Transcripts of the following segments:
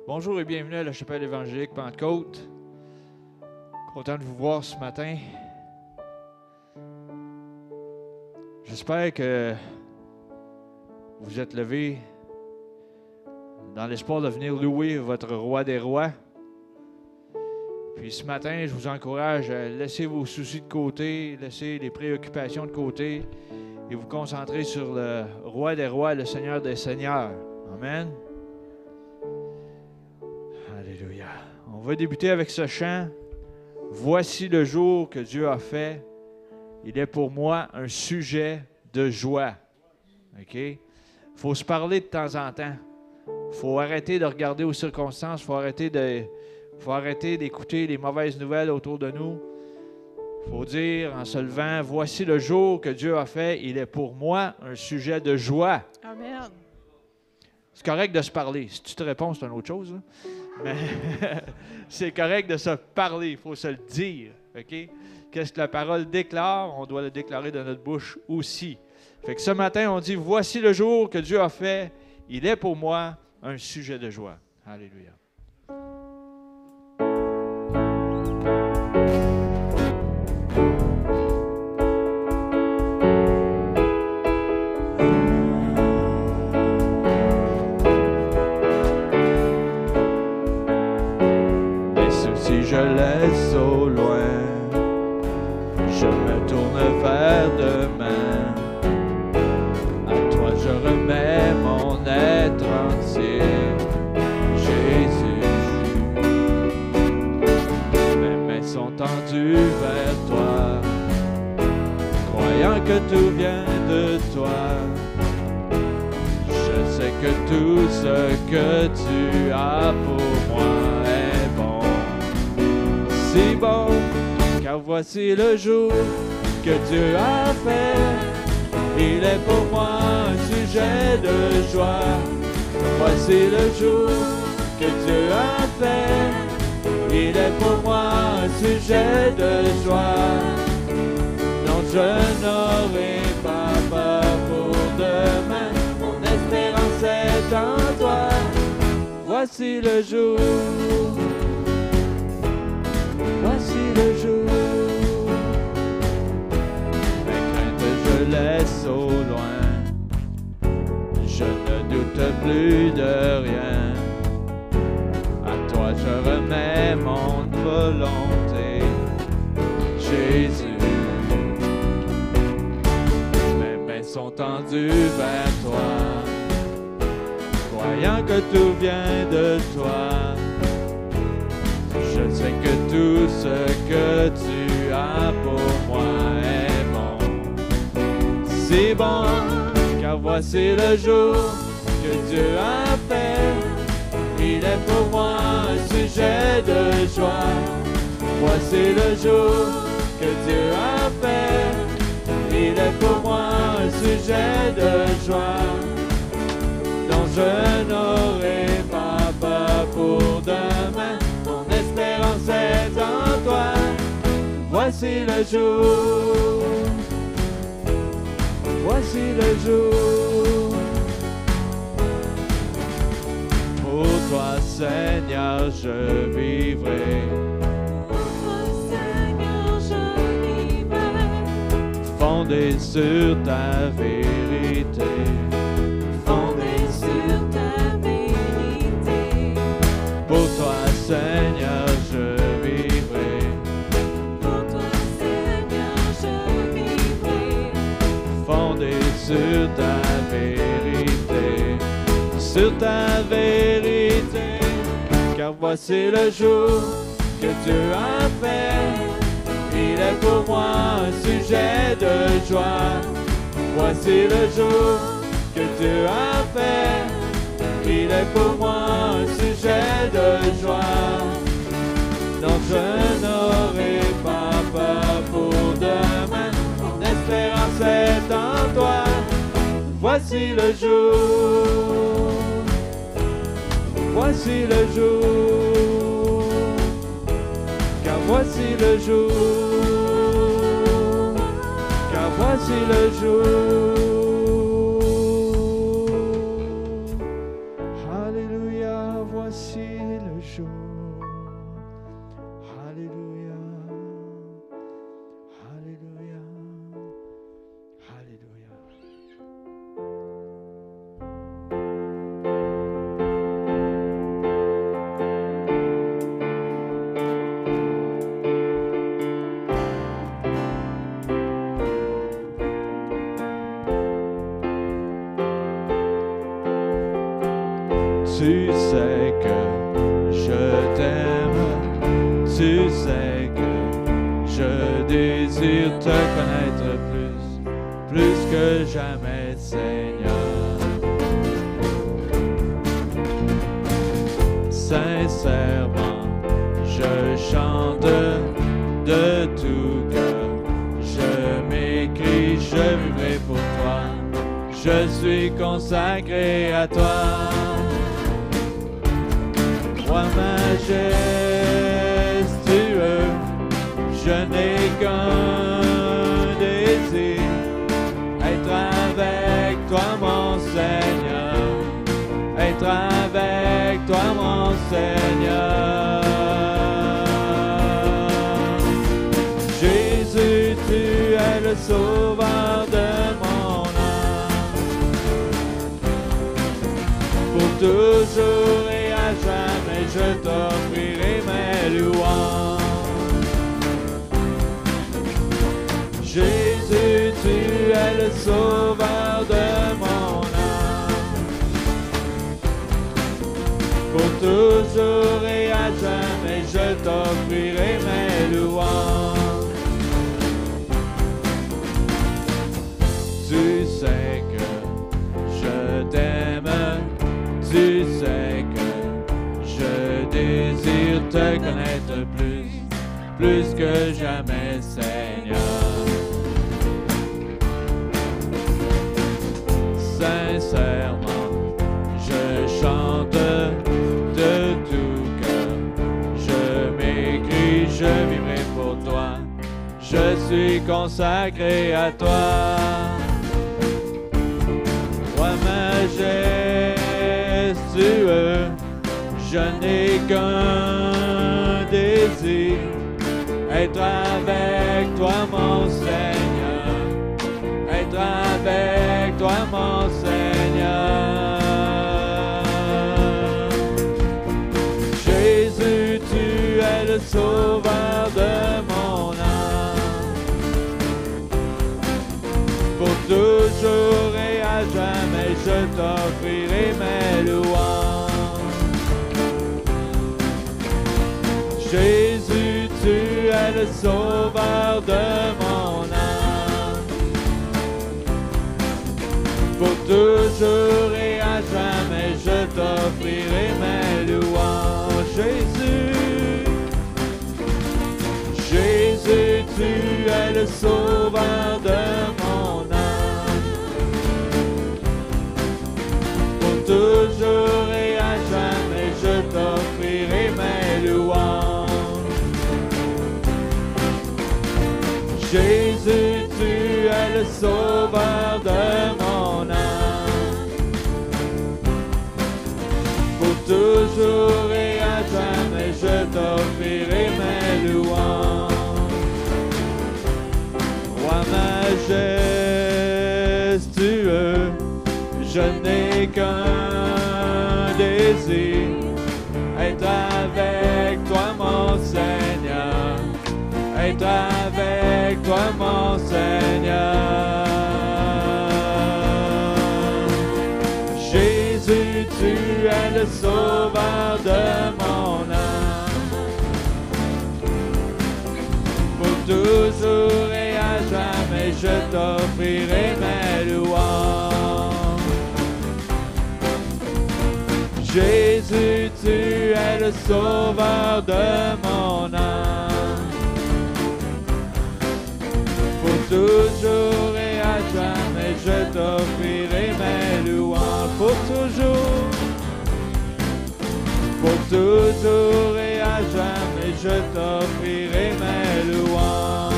Bonjour et bienvenue à la chapelle évangélique Pentecôte. Content de vous voir ce matin. J'espère que vous êtes levés dans l'espoir de venir louer votre roi des rois. Puis ce matin, je vous encourage à laisser vos soucis de côté, laisser les préoccupations de côté et vous concentrer sur le roi des rois, le Seigneur des seigneurs. Amen. Alléluia. On va débuter avec ce chant. Voici le jour que Dieu a fait. Il est pour moi un sujet de joie. OK? Il faut se parler de temps en temps. Il faut arrêter de regarder aux circonstances. Il faut arrêter d'écouter les mauvaises nouvelles autour de nous. Il faut dire en se levant, voici le jour que Dieu a fait. Il est pour moi un sujet de joie. Amen. C'est correct de se parler. Si tu te réponds, c'est une autre chose. Là. Mais c'est correct de se parler. Il faut se le dire. OK? Qu'est-ce que la parole déclare? On doit le déclarer de notre bouche aussi. Fait que ce matin, on dit, voici le jour que Dieu a fait. Il est pour moi un sujet de joie. Alléluia. Je laisse au loin, je me tourne vers demain. À toi je remets mon être entier, Jésus. Mes mains sont tendues vers toi, croyant que tout vient de toi. Je sais que tout ce que tu as pour moi est bon. Si bon, car voici le jour que Dieu a fait. Il est pour moi un sujet de joie. Voici le jour que Dieu a fait. Il est pour moi un sujet de joie. Non, je n'aurai pas peur pour demain. Mon espérance est en toi. Voici le jour. Voici le jour. Mes craintes je laisse au loin. Je ne doute plus de rien. À toi je remets mon volonté, Jésus. Mes mains sont tendues vers toi, croyant que tout vient de toi. Je sais que tout ce que tu as pour moi est bon. Si bon, car voici le jour que Dieu a fait. Il est pour moi un sujet de joie. Voici le jour que Dieu a fait. Il est pour moi un sujet de joie. Dont je n'aurai pas peur pour demain. L'espérance est en toi. Voici le jour. Voici le jour. Pour toi, Seigneur, je vivrai. Pour toi, Seigneur, je vivrai. Fondé sur ta vérité. Fondé sur ta vérité. Pour toi, Seigneur, je vivrai. Pour toi, Seigneur, je vivrai. Fondé sur ta vérité. Sur ta vérité. Car voici le jour que Dieu a fait. Il est pour moi un sujet de joie. Voici le jour que Dieu a fait. Il est pour moi un sujet de joie. Non, je n'aurai pas peur pour demain. Mon espérance est en toi. Voici le jour. Voici le jour. Car voici le jour. Car voici le jour. Alléluia, voici Tu sais que je désire te connaître plus que jamais, Seigneur. Sincèrement, je chante de tout cœur. Je m'écris, je vivrai pour toi. Je suis consacré à toi. Roi majestueux, je n'ai qu'un désir, être avec toi mon Seigneur, être avec toi mon Seigneur. Jésus, tu es le sauveur de mon âme, pour toujours et à jamais je t'offrirai mes louanges. Jésus, tu es le sauveur de mon âme, pour toujours et à jamais je t'offrirai mes louanges. Tu sais que je t'aime, tu sais que je désire te connaître plus que jamais, Seigneur. Sincèrement, je chante de tout cœur. Je m'écris, je vivrai pour toi. Je suis consacré à toi. Roi majestueux, je n'ai qu'un désir, être avec toi mon Seigneur, être avec toi mon Seigneur. Jésus, tu es le sauveur de mon âme, pour toujours et à jamais je t'offrirai mes louanges. Jésus, tu es le sauveur de mon âme, pour toujours et à jamais je t'offrirai mes louanges. Jésus, Jésus, tu es le sauveur de mon âme, pour toujours et à jamais je t'offrirai mes louanges. Jésus, tu es le sauveur de mon âme, pour toujours et à jamais je t'offrirai mes louanges. Roi majestueux, je n'ai qu'un désir, être avec toi mon Seigneur, être avec toi mon Seigneur. Jésus, tu es le sauveur de mon âme, pour toujours et à jamais je t'offrirai mes louanges. Jésus, tu es le sauveur de mon âme, pour toujours et à jamais je t'offrirai mes louanges. Pour toujours et à jamais je t'offrirai mes louanges.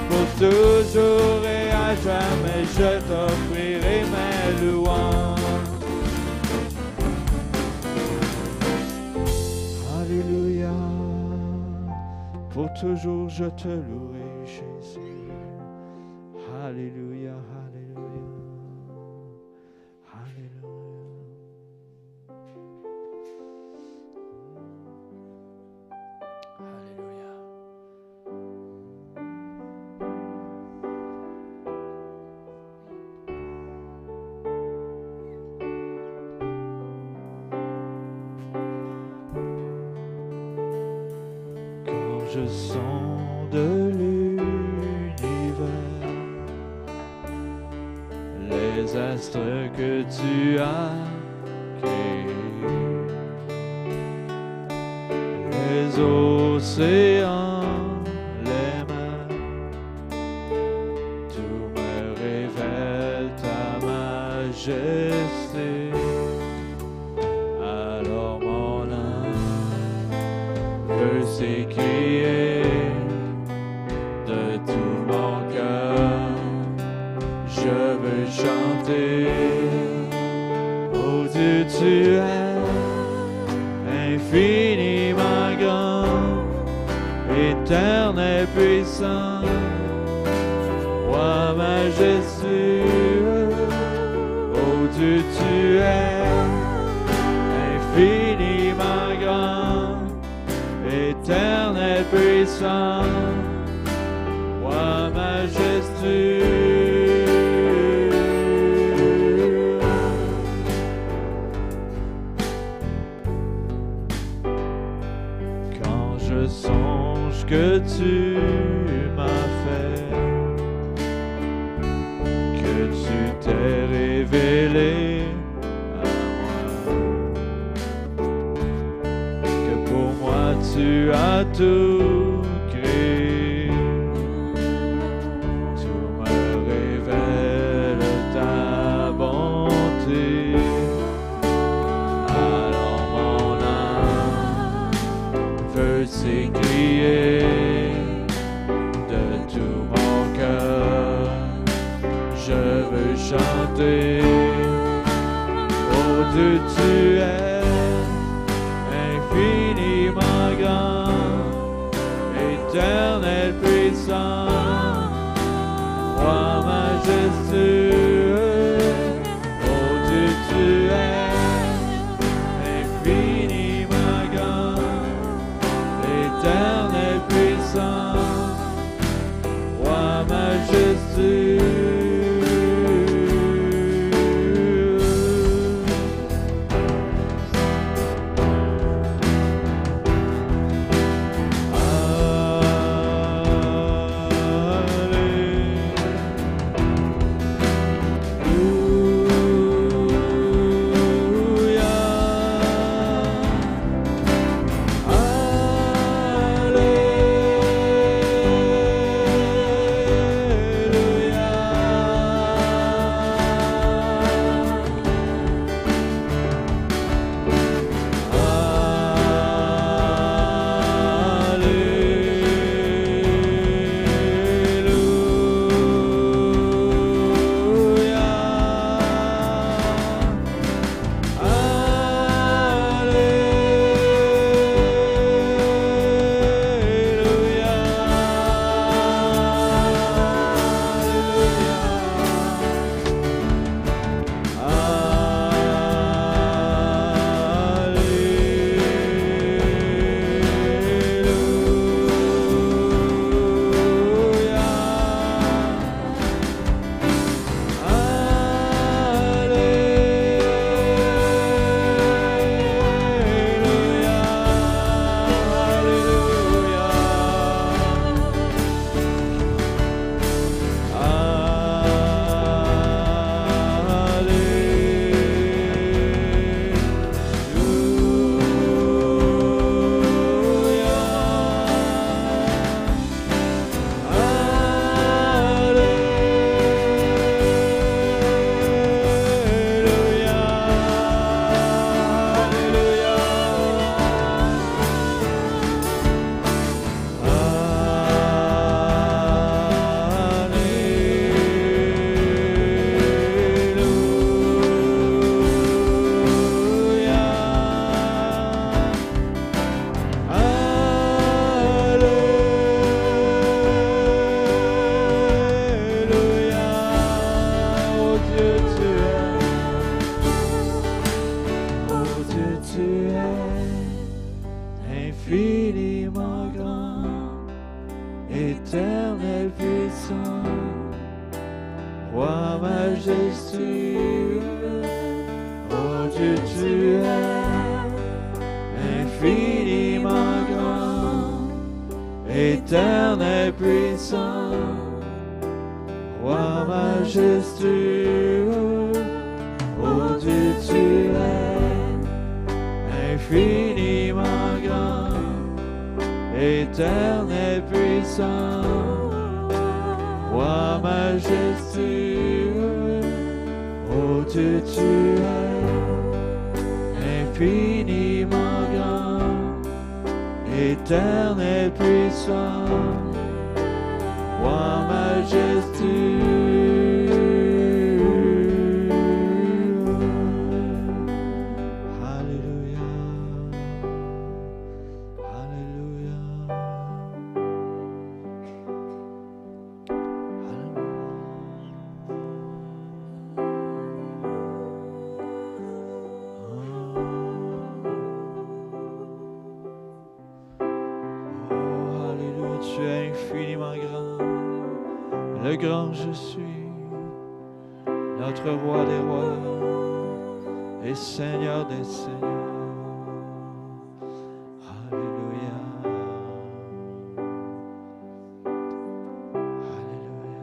Pour toujours et à jamais je t'offrirai mes louanges. Alléluia. Pour toujours je te louerai, Jésus. Alléluia, alléluia. Alléluia. Alléluia. je sonde l'univers, les astres que tu as créés, les océans, les mers, tout me révèle ta majesté. Alors mon âme veut s'écrier de tout mon cœur, je veux chanter. Oh Dieu, tu es infiniment grand, éternel, puissant, roi majestueux. Oh Dieu, tu es infiniment grand, éternel, puissant, roi majestueux. Quand je songe que tu m'as fait, que tu t'es révélé à moi, que pour moi tu as tout créé, tout me révèle ta bonté. Alors mon âme veut s'écrier de tout mon cœur, je veux chanter. Oh Dieu, tu es infiniment grand, éternel, puissant, roi majestueux. Oh Dieu, tu es infiniment grand, éternel, puissant, roi majestueux. infiniment grand, éternel puissant, roi majestueux. Oh Dieu, tu es infiniment grand, éternel puissant, roi majestueux, oh Dieu tu es infiniment grand, éternel puissant, roi majestueux, oh Dieu tu es infiniment grand, éternel puissant, roi majestueux. Alléluia, Alléluia, oh, Alléluia, tu es infiniment grand, le grand je suis, notre roi des rois et Seigneur des seigneurs. Alléluia, Alléluia.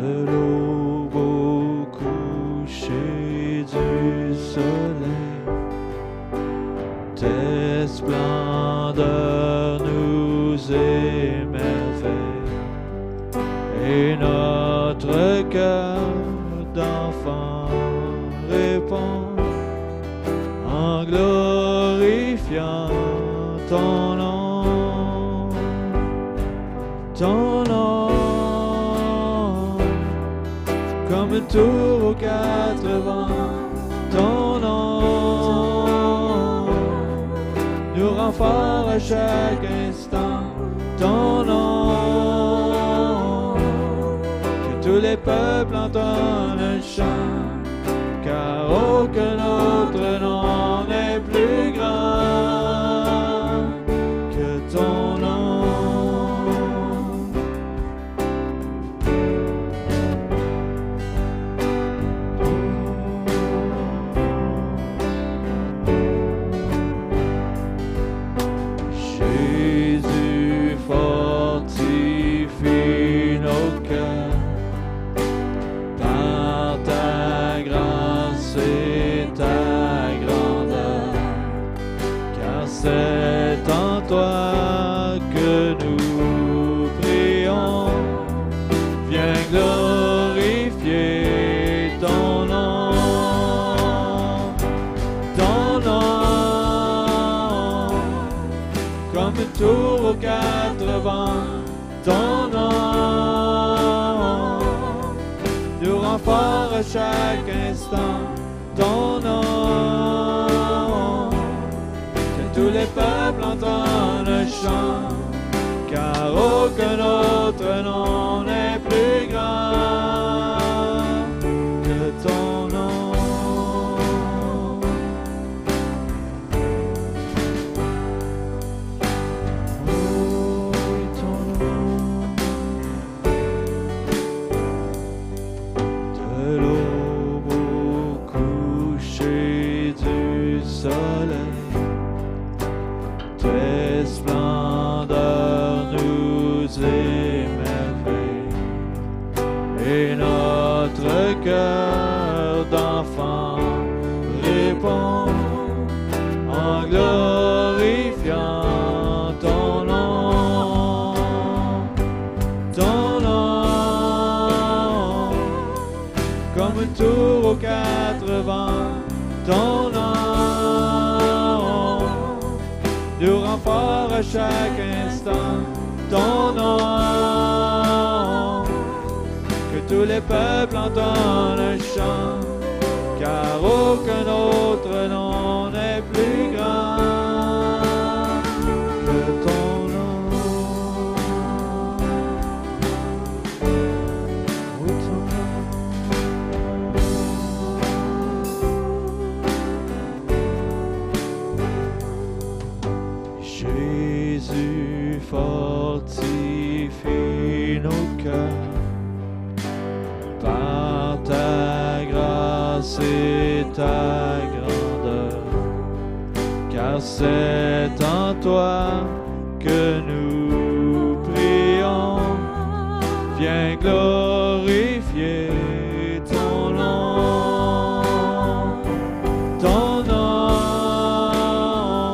De l'aube au coucher du soleil, tes splendeurs nous émerveillent, et notre cœur d'enfant répond en glorifiant ton nom, ton nom. Comme tour aux quatre vents, ton nom nous rend fort à chaque instant, ton nom. Que tous les peuples entendent un chant, car aucun autre nom n'est plus grand que ton nom. C'est en toi que nous prions, viens glorifier ton nom, comme une tour aux quatre vents. Ton nom nous rend fort à chaque instant. Ton nom, que tous les peuples entendent le chant, car aucun autre nom n'est plus grand que ton nom. Tes splendeurs nous émerveillent, et notre cœur d'enfant répond en glorifiant ton nom. Ton nom, comme une tour aux quatre vents. Ton nom nous rend fort à chaque instant. Ton nom, que tous les peuples entendent un chant, car aucun autre nom n'est plus grand que ton nom. Oui, ton Jésus fortifie nos cœurs par ta grâce et ta grandeur, car c'est en toi que nous prions. Viens glorifier ton nom. Ton nom,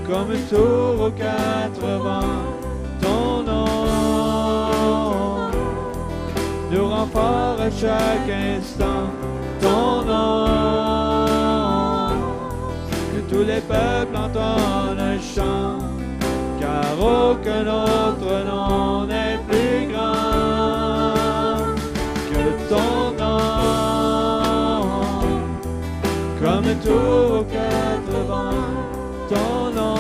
comme une tour aux quatre vents. Ton nom nous rend fort à chaque instant. Ton nom, que tous les peuples entendent un chant, car aucun autre nom n'est plus grand que ton nom. Comme une tour aux quatre vents. Ton nom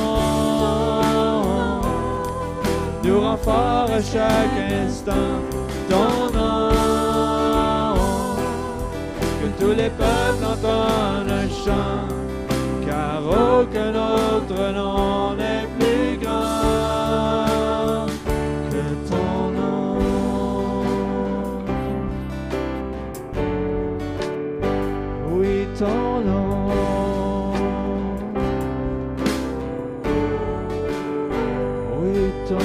nous rend fort à chaque instant. Ton nom, que tous les peuples entendent un chant, car aucun autre nom n'est plus grand que ton nom. Oui, ton nom. Oui, ton nom.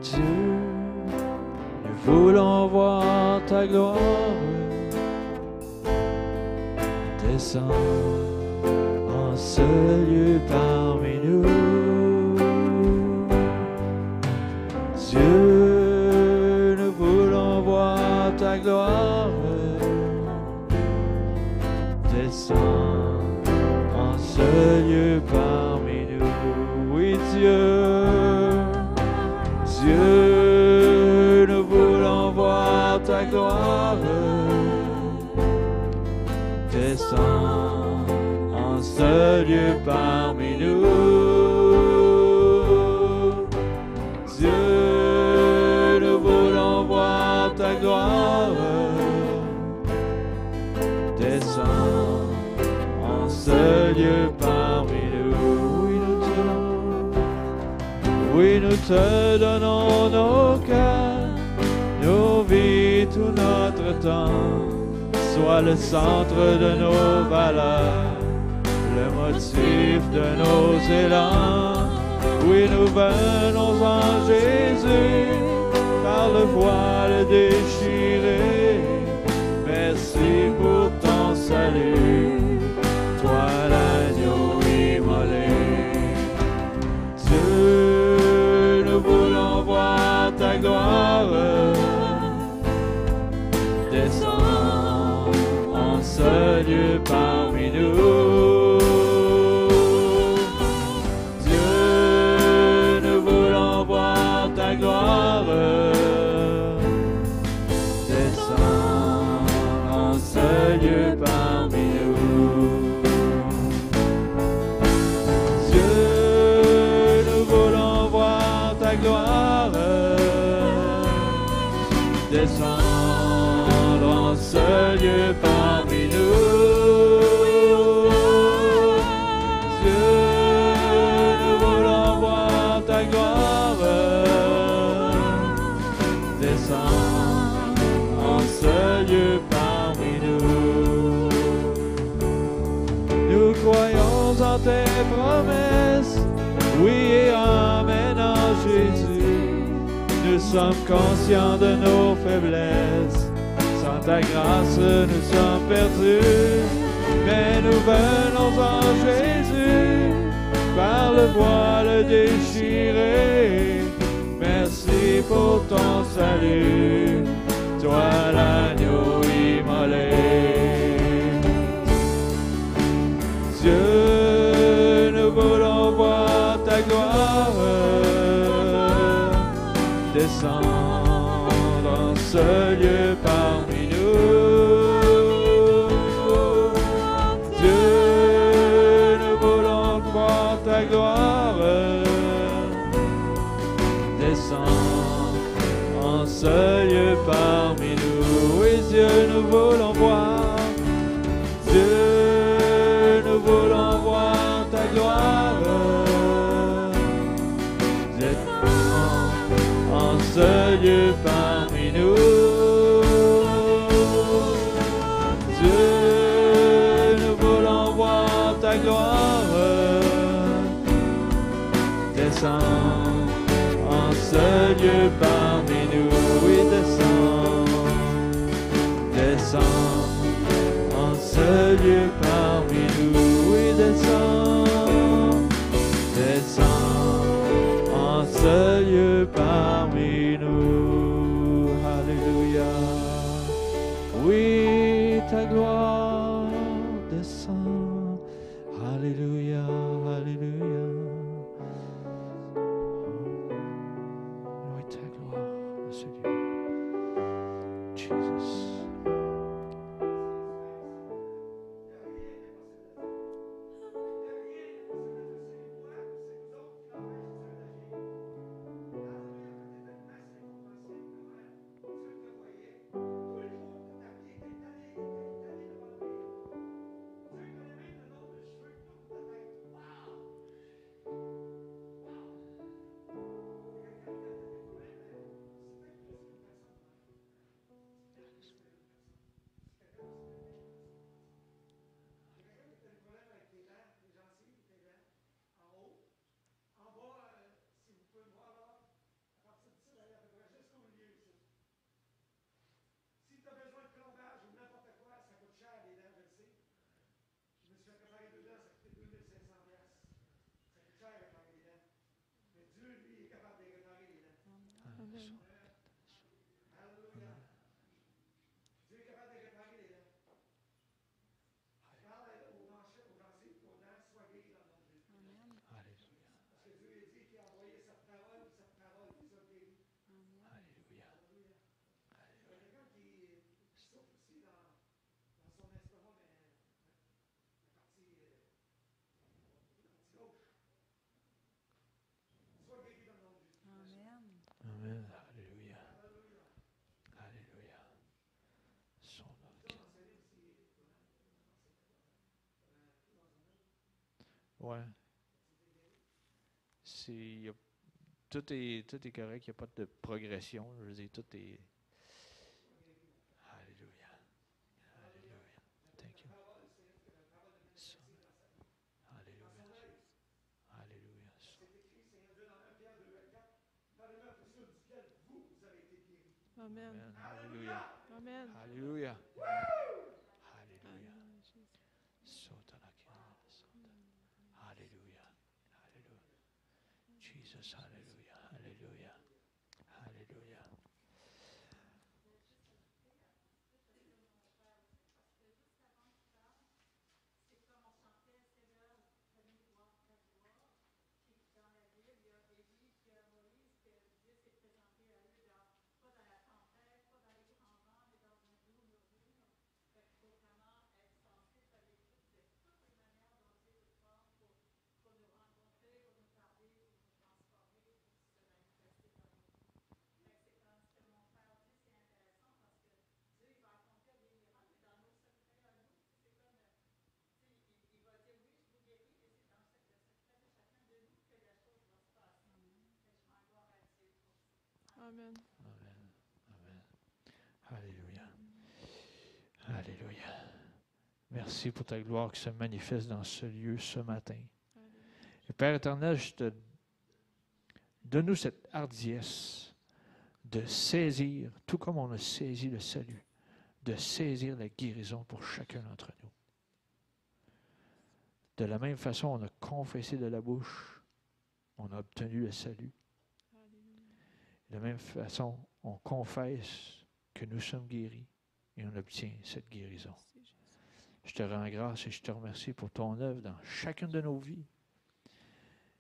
Dieu, nous voulons voir ta gloire descendre en ce lieu parmi nous. Dieu, nous voulons voir ta gloire descendre en ce lieu parmi nous. Oui, Dieu. Dieu, nous voulons voir ta gloire descendre en ce lieu parmi nous. Dieu, nous voulons voir ta gloire. Descends en ce lieu parmi nous. Oui, nous te donnons nos cœurs, nos vies, tout notre temps. Sois le centre de nos valeurs, le motif de nos élans. Oui, nous venons en Jésus, par le voile déchiré. Merci pour ton salut, toi l'agneau immolé. Dieu, nous voulons voir ta gloire. Descends en ce lieu parmi nous. Dieu, nous voulons voir ta gloire. Descends en ce lieu parmi nous. Dieu, nous voulons voir ta gloire. Descends en ce lieu parmi nous. Dieu, nous voulons voir ta gloire. Descends en ce lieu parmi nous. Nous croyons en tes promesses, oui et amen en Jésus. Nous sommes conscients de nos faiblesses. Sans ta grâce, nous sommes perdus. Mais nous venons en Jésus, par le voile déchiré. Merci pour ton salut, toi l'agneau immolé. Dieu, nous voulons voir ta gloire. Descends dans ce lieu parmi nous. Dieu, nous voulons voir ta gloire. Descends en ce lieu parmi nous. Oui, Dieu, nous voulons voir. Dieu, nous voulons voir ta gloire. En ce lieu parmi nous. Dieu, nous voulons voir ta gloire. Descends en ce lieu parmi nous. Oui, descends. Descends en ce lieu parmi nous. Oui, descends. Descends en ce lieu parmi nous. Alléluia. Oui, ta gloire descend. Alléluia, alléluia. Oui, ta gloire, Seigneur. Jesus. Ouais. Tout est correct, il n'y a pas de progression. Je veux dire, tout est. Alléluia. Alléluia. Thank you. Alléluia. Alléluia. Amen. Amen. Alléluia. Amen. Alléluia. Alléluia. Alléluia, Jésus. Alléluia. Alléluia. Jesus, Alléluia. Alléluia. Alléluia. Amen. Amen. Amen. Alléluia. Alléluia. Merci pour ta gloire qui se manifeste dans ce lieu ce matin. Alléluia. Et Père éternel, donne-nous cette hardiesse de saisir, tout comme on a saisi le salut, de saisir la guérison pour chacun d'entre nous. De la même façon, on a confessé de la bouche, on a obtenu le salut. Alléluia. De la même façon, on confesse que nous sommes guéris et on obtient cette guérison. Merci, Jésus. Je te rends grâce et je te remercie pour ton œuvre dans chacune de nos vies,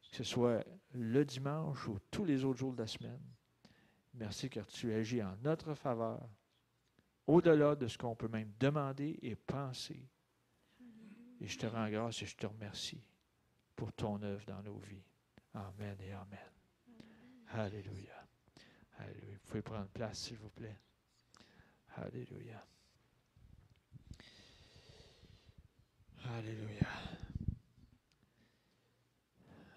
que ce soit le dimanche ou tous les autres jours de la semaine. Merci car tu agis en notre faveur, au-delà de ce qu'on peut même demander et penser. Et je te rends grâce et je te remercie pour ton œuvre dans nos vies. Amen et amen. Alléluia. Alléluia. Vous pouvez prendre place, s'il vous plaît. Alléluia. Alléluia.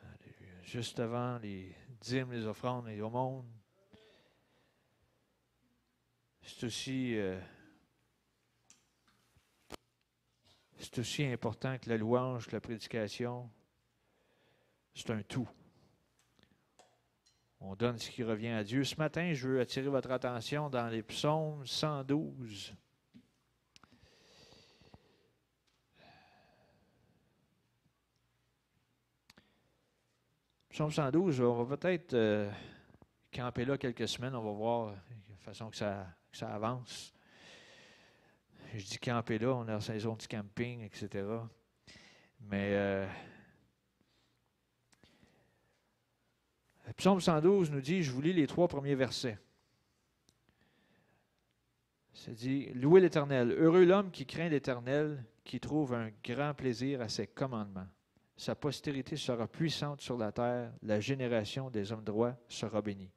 Alléluia. Juste avant les dîmes, les offrandes et aumônes, c'est aussi important que la louange, que la prédication. C'est un tout. On donne ce qui revient à Dieu. Ce matin, je veux attirer votre attention dans les psaumes 112. Psaume 112, on va peut-être camper là quelques semaines. On va voir de façon que ça avance. Je dis camper là, on est en saison de camping, etc. Mais le psaume 112 nous dit, je vous lis les 3 premiers versets. Ça dit, louez l'Éternel. Heureux l'homme qui craint l'Éternel, qui trouve un grand plaisir à ses commandements. Sa postérité sera puissante sur la terre, la génération des hommes droits sera bénie.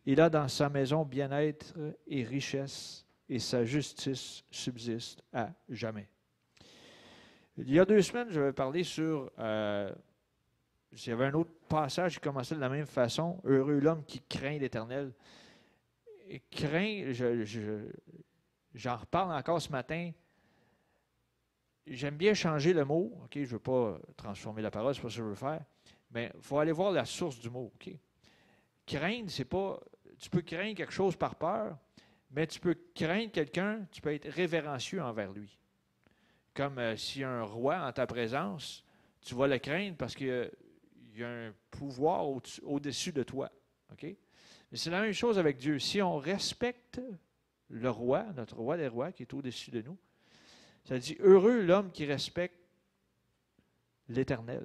Il a dans sa maison bien-être et richesse, et sa justice subsiste à jamais. Il y a 2 semaines, je vais parler sur... il y avait un autre passage qui commençait de la même façon. Heureux l'homme qui craint l'Éternel. Et craint, j'en reparle encore ce matin. J'aime bien changer le mot. Okay? Je ne veux pas transformer la parole, c'est pas ce que je veux faire. Mais il faut aller voir la source du mot. Okay? Craindre, c'est pas... Tu peux craindre quelque chose par peur, mais tu peux craindre quelqu'un, tu peux être révérencieux envers lui. Comme s'il y a un roi en ta présence, tu vas le craindre parce qu'il y a un pouvoir au-dessus de toi. Okay? Mais c'est la même chose avec Dieu. Si on respecte le roi, notre roi des rois qui est au-dessus de nous, ça dit « Heureux l'homme qui respecte l'Éternel.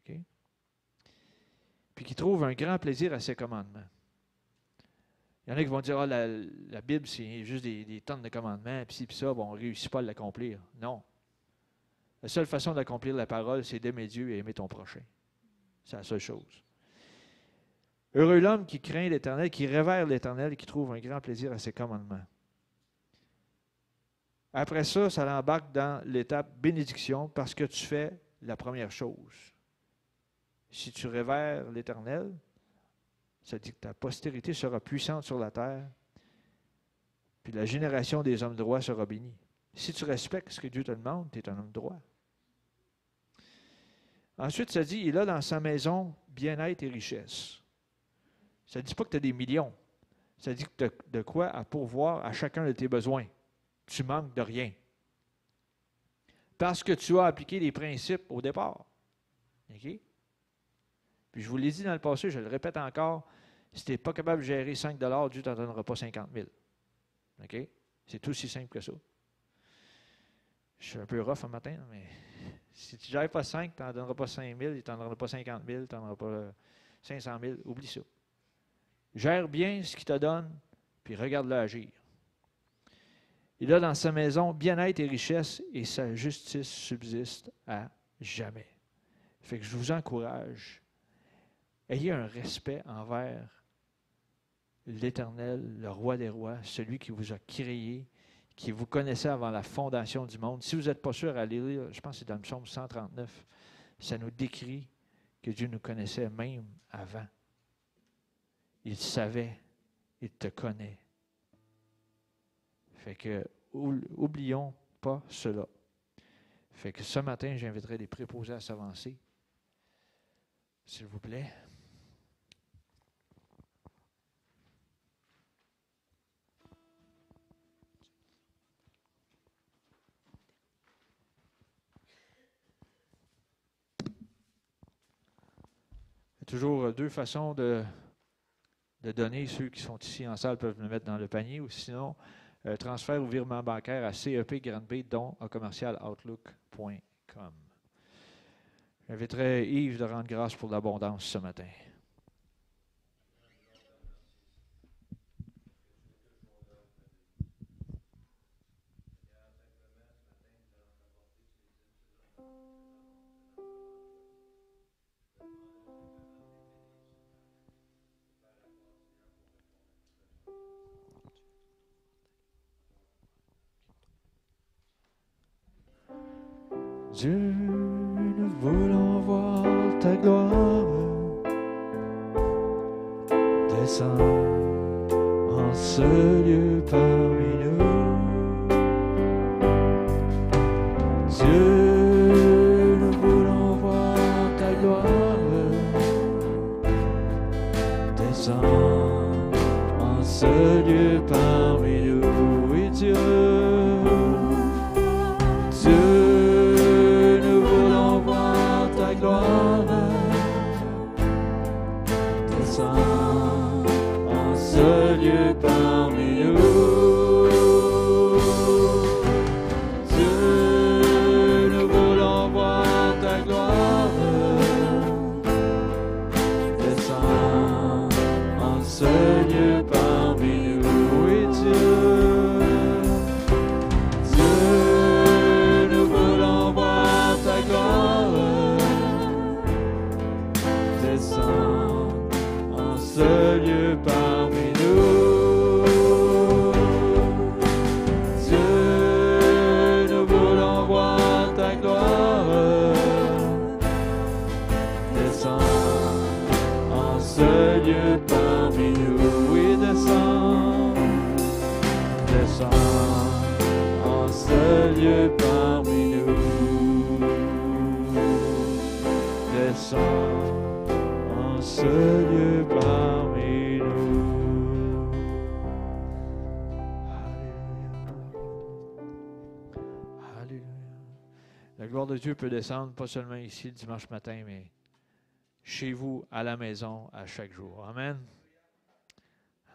Okay? » Puis qui trouve un grand plaisir à ses commandements. Il y en a qui vont dire « Ah, la Bible, c'est juste des tonnes de commandements, puis ci, puis ça, bon, on ne réussit pas à l'accomplir. » Non. La seule façon d'accomplir la parole, c'est d'aimer Dieu et aimer ton prochain. C'est la seule chose. Heureux l'homme qui craint l'Éternel, qui révère l'Éternel et qui trouve un grand plaisir à ses commandements. Après ça, ça l'embarque dans l'étape bénédiction parce que tu fais la première chose. Si tu révères l'Éternel, ça dit que ta postérité sera puissante sur la terre, puis la génération des hommes droits sera bénie. Si tu respectes ce que Dieu te demande, tu es un homme droit. Ensuite, ça dit, il a dans sa maison bien-être et richesse. Ça ne dit pas que tu as des millions. Ça dit que tu as de quoi à pourvoir à chacun de tes besoins. Tu manques de rien. Parce que tu as appliqué les principes au départ. OK? Puis je vous l'ai dit dans le passé, je le répète encore, si tu n'es pas capable de gérer 5 $, Dieu ne t'en donnera pas 50 000. OK? C'est aussi simple que ça. Je suis un peu rough un matin, mais si tu ne gères pas 5, tu n'en donneras pas 5 000, il ne t'en donnera pas 50 000, tu n'en donneras pas 500 000. Oublie ça. Gère bien ce qu'il te donne, puis regarde-le agir. Il a dans sa maison bien-être et richesse, et sa justice subsiste à jamais. Fait que je vous encourage, ayez un respect envers l'Éternel, le roi des rois, celui qui vous a créé, qui vous connaissait avant la fondation du monde. Si vous n'êtes pas sûr, allez lire, je pense que c'est dans le psaume 139, ça nous décrit que Dieu nous connaissait même avant. Il savait, il te connaît. Fait que, oublions pas cela. Fait que ce matin, j'inviterai les préposés à s'avancer. S'il vous plaît. Il y a toujours deux façons de donner. Ceux qui sont ici en salle peuvent le mettre dans le panier, ou sinon, transfert ou virement bancaire à cepgrandb@outlook.com. J'inviterai Yves de rendre grâce pour l'abondance ce matin. Dieu, nous voulons voir ta gloire descendre en ce lieu parmi nous. Dieu, nous voulons voir ta gloire descendre en ce lieu parmi nous. Oui, Dieu. En ce lieu parmi nous, Dieu, nous voulons voir ta gloire descendre en ce lieu parmi nous. Oui, Dieu, nous voulons voir ta gloire descendre en ce lieu parmi nous. Dieu, nous voulons voir ta gloire descendre en ce lieu parmi nous. Oui, descends en ce lieu parmi nous. Descends en ce lieu parmi nous. Alléluia. Alléluia. La gloire de Dieu peut descendre pas seulement ici le dimanche matin, mais chez vous, à la maison, à chaque jour. Amen.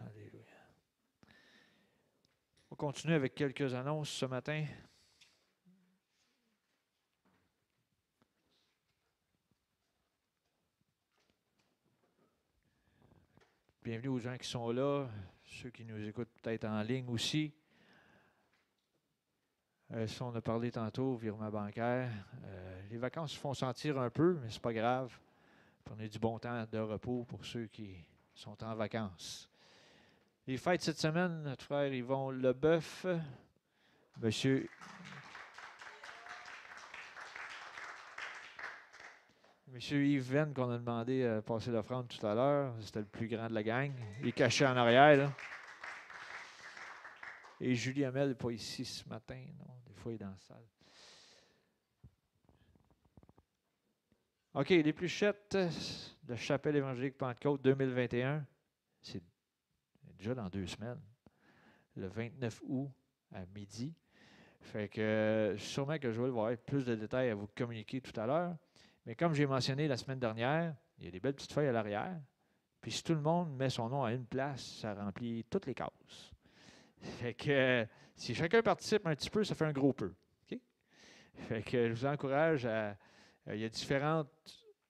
Alléluia. On va continuer avec quelques annonces ce matin. Bienvenue aux gens qui sont là, ceux qui nous écoutent peut-être en ligne aussi. Ça, on a parlé tantôt, virement bancaire. Les vacances se font sentir un peu, mais ce n'est pas grave. Prenez du bon temps de repos pour ceux qui sont en vacances. Les fêtes cette semaine, notre frère Yvon Leboeuf, Monsieur M. Yves Venn, qu'on a demandé à passer l'offrande tout à l'heure, c'était le plus grand de la gang. Il est caché en arrière, là. Et Julie Hamel n'est pas ici ce matin, non? Des fois, il est dans la salle. OK, l'épluchette de Chapelle évangélique Pentecôte 2021, c'est déjà dans 2 semaines, le 29 août à midi. Fait que sûrement que Joël va avoir plus de détails à vous communiquer tout à l'heure. Mais comme j'ai mentionné la semaine dernière, il y a des belles petites feuilles à l'arrière. Puis si tout le monde met son nom à une place, ça remplit toutes les cases. Fait que si chacun participe un petit peu, ça fait un gros peu. Okay? Fait que je vous encourage à... il y a différentes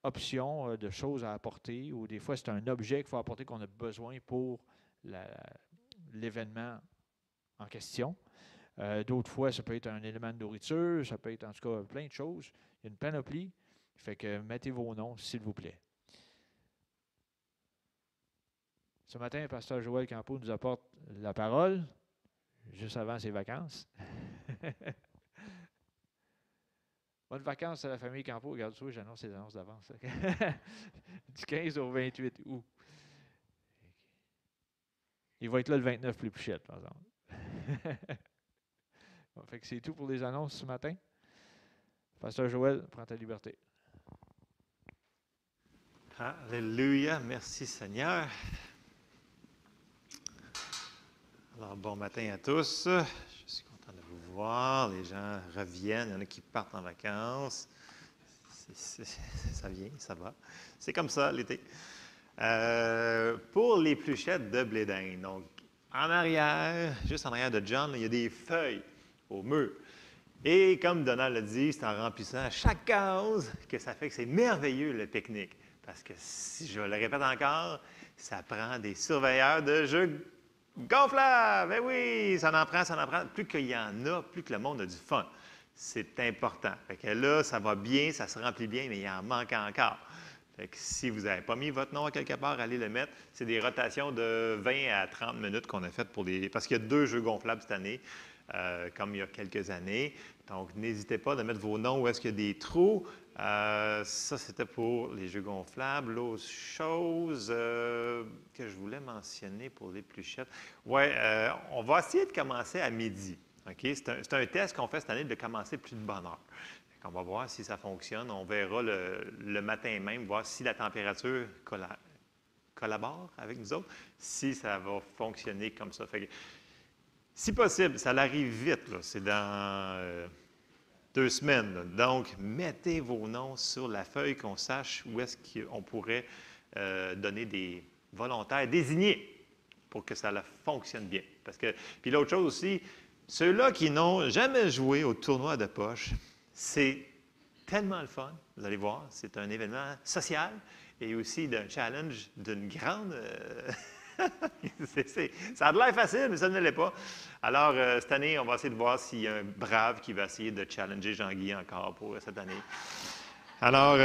options de choses à apporter, ou des fois c'est un objet qu'il faut apporter qu'on a besoin pour l'événement en question. D'autres fois, ça peut être un élément de nourriture, ça peut être en tout cas plein de choses. Il y a une panoplie. Fait que mettez vos noms, s'il vous plaît. Ce matin, le pasteur Joël Campeau nous apporte la parole, juste avant ses vacances. Bonnes vacances à la famille Campeau. Regarde ça, j'annonce les annonces d'avance. Du 15 au 28 août. Il va être là le 29 plus Pluchette, par exemple. Bon, fait que c'est tout pour les annonces ce matin. Pasteur Joël, prends ta liberté. Alléluia, merci Seigneur. Alors, bon matin à tous. Je suis content de vous voir. Les gens reviennent, il y en a qui partent en vacances. Ça vient, ça va. C'est comme ça, l'été. Pour les pluchettes de blé d'Inde, donc en arrière, juste en arrière de John, il y a des feuilles au mur. Et comme Donald l'a dit, c'est en remplissant chaque case que ça fait que c'est merveilleux le pique-nique. Parce que, si je le répète encore, ça prend des surveilleurs de jeux gonflables. Eh oui, ça en prend, ça en prend. Plus qu'il y en a, plus que le monde a du fun. C'est important. Fait que là, ça va bien, ça se remplit bien, mais il en manque encore. Fait que si vous n'avez pas mis votre nom à quelque part, allez le mettre. C'est des rotations de 20 à 30 minutes qu'on a faites pour les... Parce qu'il y a 2 jeux gonflables cette année, comme il y a quelques années. Donc, n'hésitez pas à mettre vos noms où est-ce qu'il y a des trous. Ça, c'était pour les jeux gonflables. L'autre chose que je voulais mentionner pour les pluchettes, on va essayer de commencer à midi. Okay? C'est un test qu'on fait cette année de commencer plus de bonne heure. On va voir si ça fonctionne. On verra le matin même, voir si la température collabore avec nous autres, si ça va fonctionner comme ça. Fait que, si possible, ça arrive vite. C'est dans 2 semaines. Là. Donc, mettez vos noms sur la feuille, qu'on sache où est-ce qu'on pourrait donner des volontaires désignés pour que ça fonctionne bien. Puis l'autre chose aussi, ceux-là qui n'ont jamais joué au tournoi de poche, c'est tellement le fun, vous allez voir. C'est un événement social et aussi d'un challenge d'une grande... ça a de l'air facile, mais ça ne l'est pas. Alors, cette année, on va essayer de voir s'il y a un brave qui va essayer de challenger Jean-Guy encore pour cette année. Alors,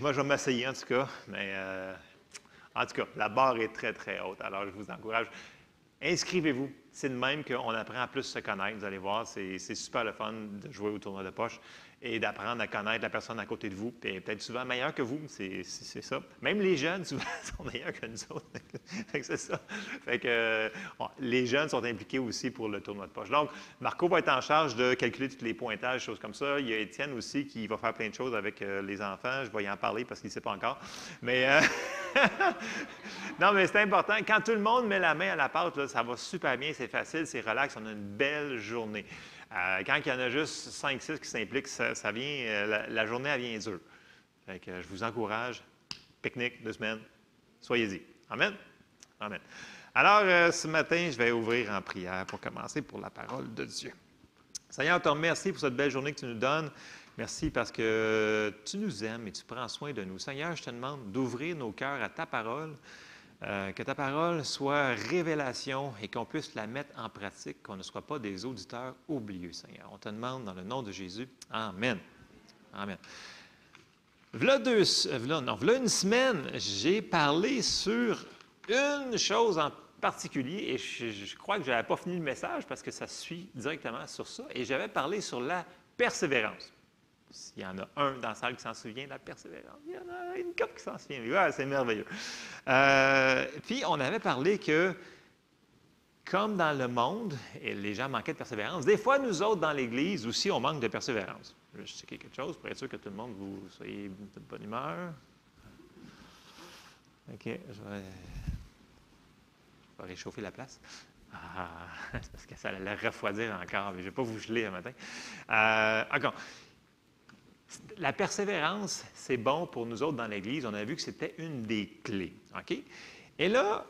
moi, je vais m'essayer en tout cas, mais en tout cas, la barre est très, très haute. Alors, je vous encourage. Inscrivez-vous. C'est de même qu'on apprend à plus se connaître. Vous allez voir, c'est super le fun de jouer au tournoi de poche et d'apprendre à connaître la personne à côté de vous. Puis peut-être souvent meilleur que vous, c'est ça. Même les jeunes, souvent, sont meilleurs que nous autres. Fait que c'est ça. Fait que les jeunes sont impliqués aussi pour le tournoi de poche. Donc, Marco va être en charge de calculer tous les pointages, choses comme ça. Il y a Étienne aussi qui va faire plein de choses avec les enfants. Je vais y en parler parce qu'il ne sait pas encore. Mais non, mais c'est important. Quand tout le monde met la main à la pâte, là, ça va super bien, c'est facile, c'est relax, on a une belle journée. Quand il y en a juste 5-6 qui s'impliquent, ça vient, la journée, elle vient dure. Fait que je vous encourage. Pique-nique, 2 semaines. Soyez-y. Amen? Amen. Alors, ce matin, je vais ouvrir en prière pour commencer pour la parole de Dieu. Seigneur, on te remercie pour cette belle journée que tu nous donnes. Merci parce que tu nous aimes et tu prends soin de nous. Seigneur, je te demande d'ouvrir nos cœurs à ta parole, que ta parole soit révélation et qu'on puisse la mettre en pratique, qu'on ne soit pas des auditeurs oublieux, Seigneur. On te demande dans le nom de Jésus. Amen. Amen. V'là une semaine, j'ai parlé sur une chose en particulier et je crois que je n'avais pas fini le message parce que ça suit directement sur ça. Et j'avais parlé sur la persévérance. S'il y en a un dans la salle qui s'en souvient de la persévérance, il y en a une couple qui s'en souvient. Ouais, c'est merveilleux. Puis, on avait parlé que, comme dans le monde, et les gens manquaient de persévérance, des fois, nous autres, dans l'Église aussi, on manque de persévérance. Je vais checker quelque chose pour être sûr que tout le monde, vous soyez de bonne humeur. OK, je vais réchauffer la place. Ah, c'est parce que ça allait refroidir encore, mais je ne vais pas vous geler un matin. Encore. La persévérance, c'est bon pour nous autres dans l'Église. On a vu que c'était une des clés. OK? Et là,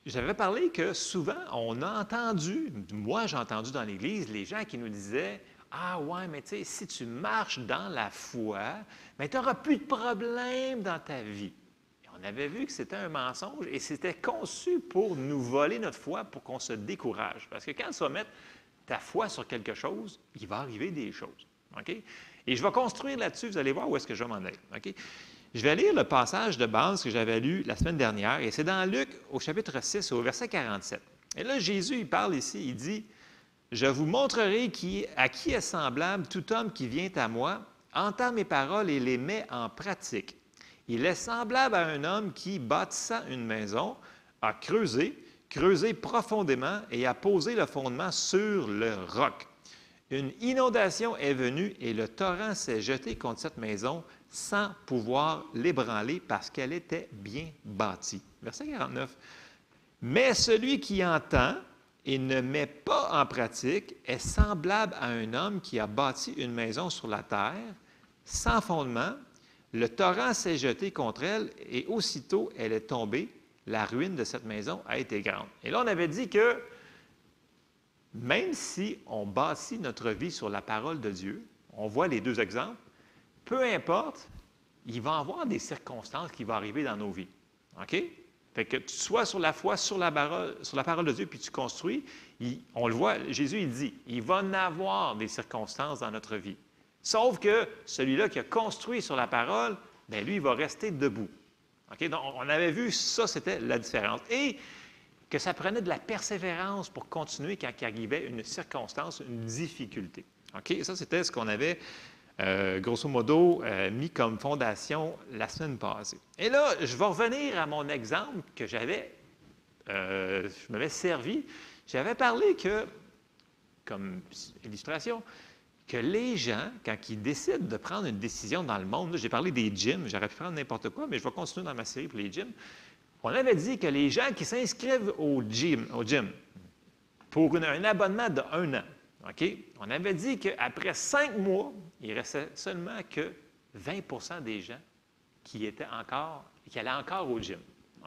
j'avais parlé que souvent, on a entendu, moi j'ai entendu dans l'Église, les gens qui nous disaient « Ah ouais, mais tu sais, si tu marches dans la foi, tu n'auras plus de problème dans ta vie. » On avait vu que c'était un mensonge et c'était conçu pour nous voler notre foi, pour qu'on se décourage. Parce que quand tu vas mettre ta foi sur quelque chose, il va arriver des choses. OK? Et je vais construire là-dessus, vous allez voir où est-ce que je vais m'en aller. OK? Je vais lire le passage de base que j'avais lu la semaine dernière, et c'est dans Luc, au chapitre 6, au verset 47. Et là, Jésus, il parle ici, il dit « Je vous montrerai à qui est semblable tout homme qui vient à moi, entend mes paroles et les met en pratique. Il est semblable à un homme qui, bâtissant une maison, a creusé profondément et a posé le fondement sur le roc. Une inondation est venue et le torrent s'est jeté contre cette maison sans pouvoir l'ébranler parce qu'elle était bien bâtie. » Verset 49. « Mais celui qui entend et ne met pas en pratique est semblable à un homme qui a bâti une maison sur la terre, sans fondement. Le torrent s'est jeté contre elle et aussitôt elle est tombée. La ruine de cette maison a été grande. » Et là, on avait dit que même si on bâtit notre vie sur la parole de Dieu, on voit les deux exemples, peu importe, il va y avoir des circonstances qui vont arriver dans nos vies. OK? Fait que tu sois sur la foi, sur la parole de Dieu, puis tu construis, on le voit, Jésus, il dit, il va y avoir des circonstances dans notre vie. Sauf que celui-là qui a construit sur la parole, bien, lui, il va rester debout. OK? Donc, on avait vu ça, c'était la différence. Et que ça prenait de la persévérance pour continuer quand il arrivait une circonstance, une difficulté. OK? Ça, c'était ce qu'on avait, grosso modo, mis comme fondation la semaine passée. Et là, je vais revenir à mon exemple que je m'avais servi. J'avais parlé que, comme illustration, que les gens, quand ils décident de prendre une décision dans le monde, j'ai parlé des gyms, j'aurais pu prendre n'importe quoi, mais je vais continuer dans ma série pour les gyms. On avait dit que les gens qui s'inscrivent au gym pour un abonnement de 1 an, OK? On avait dit qu'après 5 mois, il restait seulement que 20 des gens qui allaient encore au gym.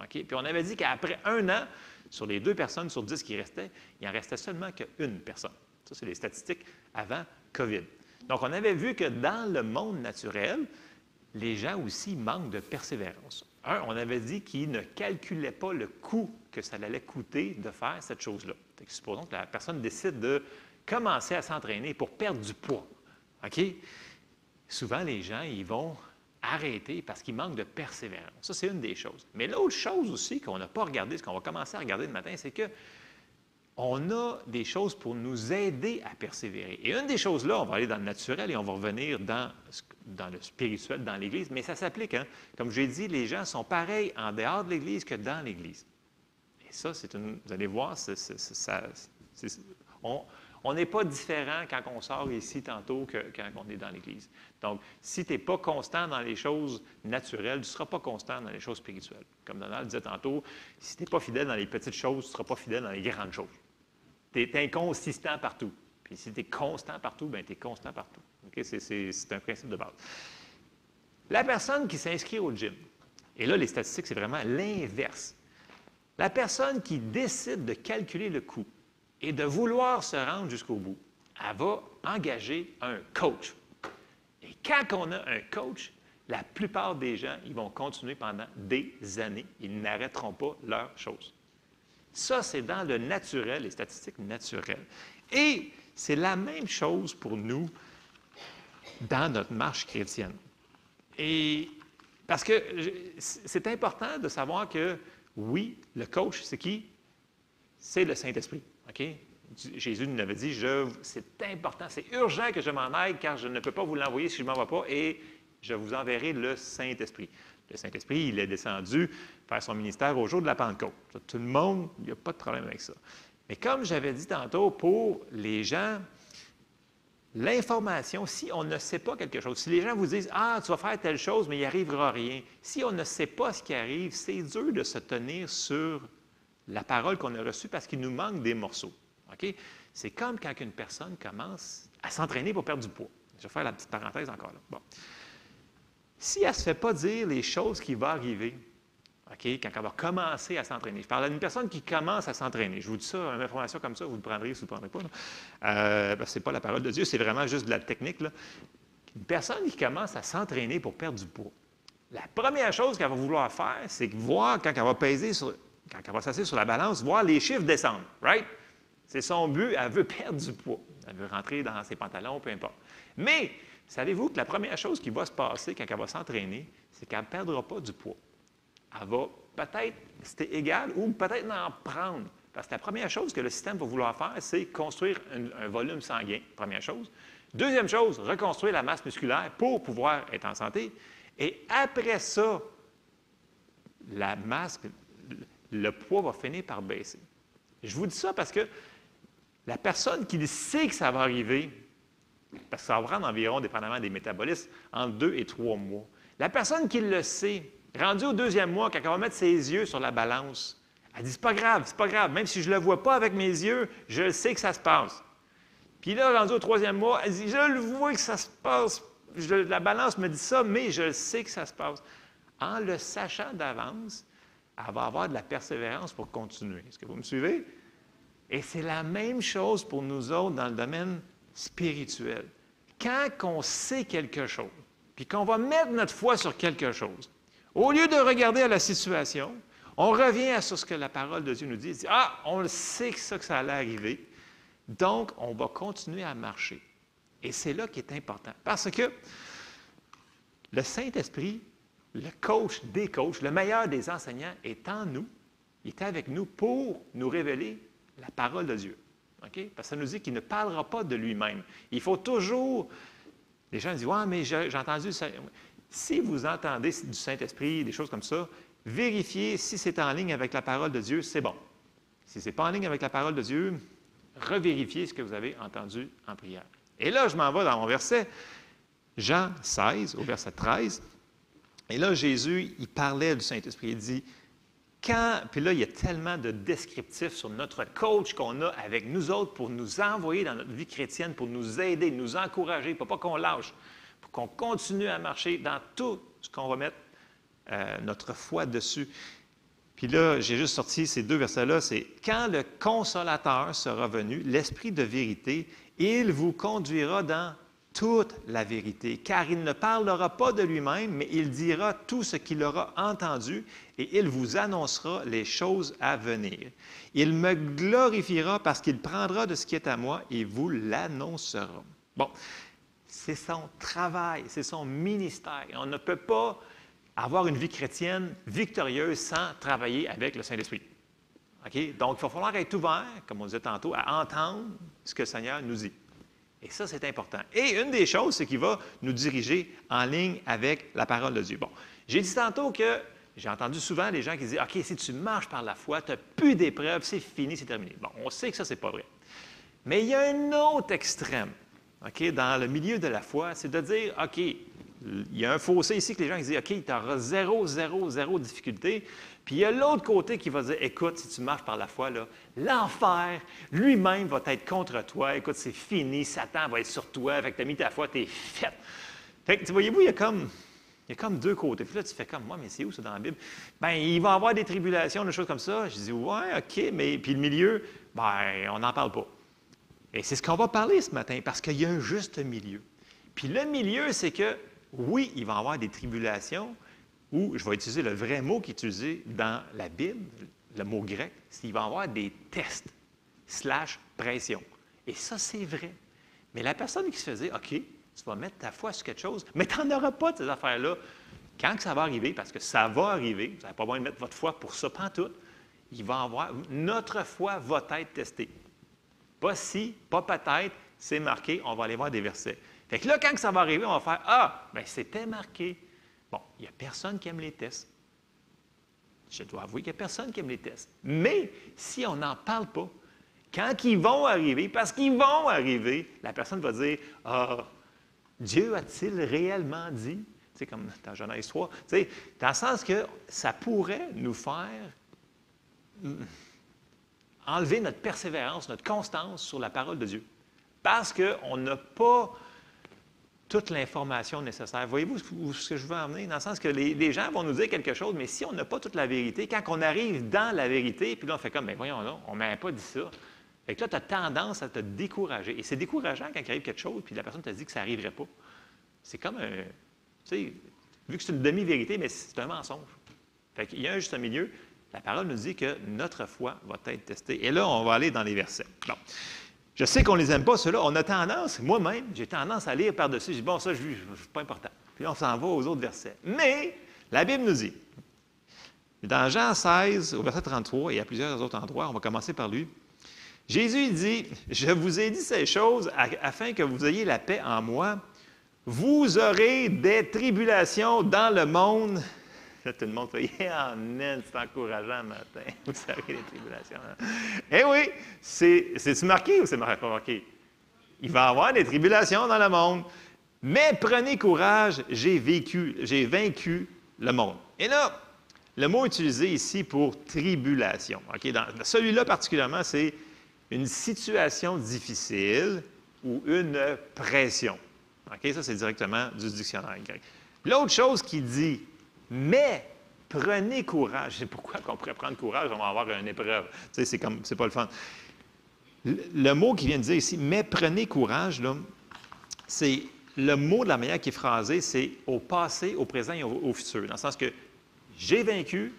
OK? Puis on avait dit qu'après 1 an, sur les 2 personnes sur 10 qui restaient, il en restait seulement qu'une personne. Ça, c'est les statistiques avant COVID. Donc, on avait vu que dans le monde naturel, les gens aussi manquent de persévérance. On avait dit qu'ils ne calculaient pas le coût que ça allait coûter de faire cette chose-là. Supposons que la personne décide de commencer à s'entraîner pour perdre du poids. OK? Souvent, les gens, ils vont arrêter parce qu'ils manquent de persévérance. Ça, c'est une des choses. Mais l'autre chose aussi qu'on n'a pas regardé, ce qu'on va commencer à regarder le matin, c'est que on a des choses pour nous aider à persévérer. Et une des choses là, on va aller dans le naturel et on va revenir dans le spirituel, dans l'Église, mais ça s'applique. Hein? Comme j'ai dit, les gens sont pareils en dehors de l'Église que dans l'Église. Et ça, vous allez voir, on n'est pas différent quand on sort ici tantôt que quand on est dans l'Église. Donc, si tu n'es pas constant dans les choses naturelles, tu ne seras pas constant dans les choses spirituelles. Comme Donald disait tantôt, si tu n'es pas fidèle dans les petites choses, tu ne seras pas fidèle dans les grandes choses. Tu es inconsistant partout. Puis si tu es constant partout, bien, tu es constant partout. Okay? C'est un principe de base. La personne qui s'inscrit au gym, et là, les statistiques, c'est vraiment l'inverse. La personne qui décide de calculer le coût et de vouloir se rendre jusqu'au bout, elle va engager un coach. Et quand on a un coach, la plupart des gens, ils vont continuer pendant des années. Ils n'arrêteront pas leurs choses. Ça, c'est dans le naturel, les statistiques naturelles. Et c'est la même chose pour nous dans notre marche chrétienne. Et parce que c'est important de savoir que, oui, le coach, c'est qui? C'est le Saint-Esprit. OK? Jésus nous avait dit, c'est important, c'est urgent que je m'en aille, car je ne peux pas vous l'envoyer si je ne m'en vais pas, et je vous enverrai le Saint-Esprit. Le Saint-Esprit, il est descendu faire son ministère au jour de la Pentecôte. Tout le monde, il n'y a pas de problème avec ça. Mais comme j'avais dit tantôt, pour les gens, l'information, si on ne sait pas quelque chose, si les gens vous disent « Ah, tu vas faire telle chose, mais il n'arrivera rien », si on ne sait pas ce qui arrive, c'est dur de se tenir sur la parole qu'on a reçue parce qu'il nous manque des morceaux. Okay? C'est comme quand une personne commence à s'entraîner pour perdre du poids. Je vais faire la petite parenthèse encore là. Bon. Si elle ne se fait pas dire les choses qui vont arriver, okay, quand elle va commencer à s'entraîner, je parle d'une personne qui commence à s'entraîner. Je vous dis ça, une information comme ça, vous le prendrez ou vous ne le prendrez pas. Ce n'est pas la parole de Dieu, c'est vraiment juste de la technique. Là. Une personne qui commence à s'entraîner pour perdre du poids, la première chose qu'elle va vouloir faire, c'est voir quand elle va peser quand elle va s'asseoir sur la balance, voir les chiffres descendre. Right? C'est son but, elle veut perdre du poids. Elle veut rentrer dans ses pantalons, peu importe. Mais, savez-vous que la première chose qui va se passer quand elle va s'entraîner, c'est qu'elle ne perdra pas du poids. Elle va peut-être rester égale ou peut-être en prendre. Parce que la première chose que le système va vouloir faire, c'est construire un volume sanguin, première chose. Deuxième chose, reconstruire la masse musculaire pour pouvoir être en santé. Et après ça, la masse, le poids va finir par baisser. Je vous dis ça parce que la personne qui sait que ça va arriver, parce que ça va prendre environ, dépendamment des métabolismes, entre 2 et 3 mois. La personne qui le sait, rendue au 2e mois, quand elle va mettre ses yeux sur la balance, elle dit, c'est pas grave, même si je ne le vois pas avec mes yeux, je sais que ça se passe. Puis là, rendue au 3e mois, elle dit, je le vois que ça se passe, la balance me dit ça, mais je sais que ça se passe. En le sachant d'avance, elle va avoir de la persévérance pour continuer. Est-ce que vous me suivez? Et c'est la même chose pour nous autres dans le domaine spirituel. Quand on sait quelque chose, puis qu'on va mettre notre foi sur quelque chose, au lieu de regarder à la situation, on revient sur ce que la parole de Dieu nous dit. « Ah, on le sait que ça allait arriver, donc on va continuer à marcher. » Et c'est là qui est important. Parce que le Saint-Esprit, le coach des coachs, le meilleur des enseignants est en nous, il est avec nous pour nous révéler la parole de Dieu. Okay? Parce que ça nous dit qu'il ne parlera pas de lui-même. Il faut toujours... Les gens disent « Ouais, mais j'ai entendu... » Si vous entendez du Saint-Esprit, des choses comme ça, vérifiez si c'est en ligne avec la parole de Dieu, c'est bon. Si ce n'est pas en ligne avec la parole de Dieu, revérifiez ce que vous avez entendu en prière. Et là, je m'en vais dans mon verset, Jean 16, au verset 13. Et là, Jésus, il parlait du Saint-Esprit. Il dit, puis là, il y a tellement de descriptifs sur notre coach qu'on a avec nous autres pour nous envoyer dans notre vie chrétienne, pour nous aider, nous encourager, pour pas qu'on lâche, pour qu'on continue à marcher dans tout ce qu'on va mettre notre foi dessus. Puis là, j'ai juste sorti ces 2 versets-là, c'est « Quand le Consolateur sera venu, l'Esprit de vérité, il vous conduira dans toute la vérité, car il ne parlera pas de lui-même, mais il dira tout ce qu'il aura entendu, et il vous annoncera les choses à venir. Il me glorifiera parce qu'il prendra de ce qui est à moi et vous l'annoncera. » Bon, c'est son travail, c'est son ministère. On ne peut pas avoir une vie chrétienne victorieuse sans travailler avec le Saint-Esprit. Okay? Donc, il va falloir être ouvert, comme on disait tantôt, à entendre ce que le Seigneur nous dit. Et ça, c'est important. Et une des choses, c'est qu'il va nous diriger en ligne avec la parole de Dieu. Bon, j'ai dit tantôt que j'ai entendu souvent les gens qui disent « OK, si tu marches par la foi, tu n'as plus d'épreuves, c'est fini, c'est terminé. » Bon, on sait que ça, ce n'est pas vrai. Mais il y a un autre extrême, okay, dans le milieu de la foi, c'est de dire « OK, il y a un fossé ici que les gens disent « OK, tu auras zéro difficulté. » Puis il y a l'autre côté qui va dire « Écoute, si tu marches par la foi, là, l'enfer lui-même va être contre toi. Écoute, c'est fini, Satan va être sur toi. Fait que tu as mis ta foi, tu es faite. » Fait que, voyez-vous, il y a comme 2 côtés. Puis là, tu fais comme moi, mais c'est où ça dans la Bible? Bien, il va y avoir des tribulations, des choses comme ça. Je dis « Ouais, OK, mais puis le milieu, bien, on n'en parle pas. » Et c'est ce qu'on va parler ce matin, parce qu'il y a un juste milieu. Puis le milieu, c'est que, oui, il va y avoir des tribulations, ou je vais utiliser le vrai mot qui est utilisé dans la Bible, le mot grec, c'est qu'il va y avoir des tests / pression. Et ça, c'est vrai. Mais la personne qui se faisait, OK, tu vas mettre ta foi sur quelque chose, mais tu n'en auras pas de ces affaires-là. Quand que ça va arriver, parce que ça va arriver, vous n'avez pas besoin de mettre votre foi pour ça, pantoute, il va y avoir, notre foi va être testée. Pas si, pas peut-être, c'est marqué, on va aller voir des versets. Fait que là, quand ça va arriver, on va faire « Ah, bien, c'était marqué. » Bon, il n'y a personne qui aime les tests. Je dois avouer qu'il n'y a personne qui aime les tests. Mais si on n'en parle pas, quand ils vont arriver, parce qu'ils vont arriver, la personne va dire « Ah, Dieu a-t-il réellement dit? » Tu sais, comme dans Genèse 3. Tu sais, dans le sens que ça pourrait nous faire enlever notre persévérance, notre constance sur la parole de Dieu. Parce qu'on n'a pas toute l'information nécessaire. Voyez-vous ce que je veux emmener? Dans le sens que les gens vont nous dire quelque chose, mais si on n'a pas toute la vérité, quand on arrive dans la vérité, puis là, on fait comme, bien voyons là, on ne m'avait pas dit ça. Fait que là, tu as tendance à te décourager. Et c'est décourageant quand il arrive quelque chose, puis la personne te dit que ça n'arriverait pas. C'est comme un... Tu sais, vu que c'est une demi-vérité, mais c'est un mensonge. Fait qu'il y a un juste milieu. La parole nous dit que notre foi va être testée. Et là, on va aller dans les versets. Bon. Je sais qu'on ne les aime pas, ceux-là. On a tendance, moi-même, j'ai tendance à lire par-dessus. Je dis, bon, ça, c'est pas important. Puis on s'en va aux autres versets. Mais la Bible nous dit, dans Jean 16, au verset 33, et à plusieurs autres endroits, on va commencer par lui, Jésus dit, « Je vous ai dit ces choses afin que vous ayez la paix en moi. Vous aurez des tribulations dans le monde. » Là, tout le monde fait « Amen, c'est encourageant le matin. Vous aurez des tribulations. » Eh oui, c'est-tu marqué ou c'est pas marqué? Il va y avoir des tribulations dans le monde. Mais prenez courage, j'ai vaincu le monde. Et là, le mot utilisé ici pour tribulation. Okay? Dans celui-là particulièrement, c'est une situation difficile ou une pression. Okay? Ça, c'est directement du dictionnaire grec. L'autre chose qui dit, mais prenez courage. C'est pourquoi qu'on pourrait prendre courage, on va avoir une épreuve. Tu sais, c'est pas le fun. Le mot qui vient de dire ici, mais prenez courage, là, c'est le mot de la manière qui est phrasé, c'est au passé, au présent et au futur. Dans le sens que j'ai vaincu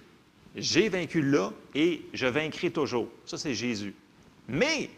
là et je vaincrai toujours. Ça, c'est Jésus. Mais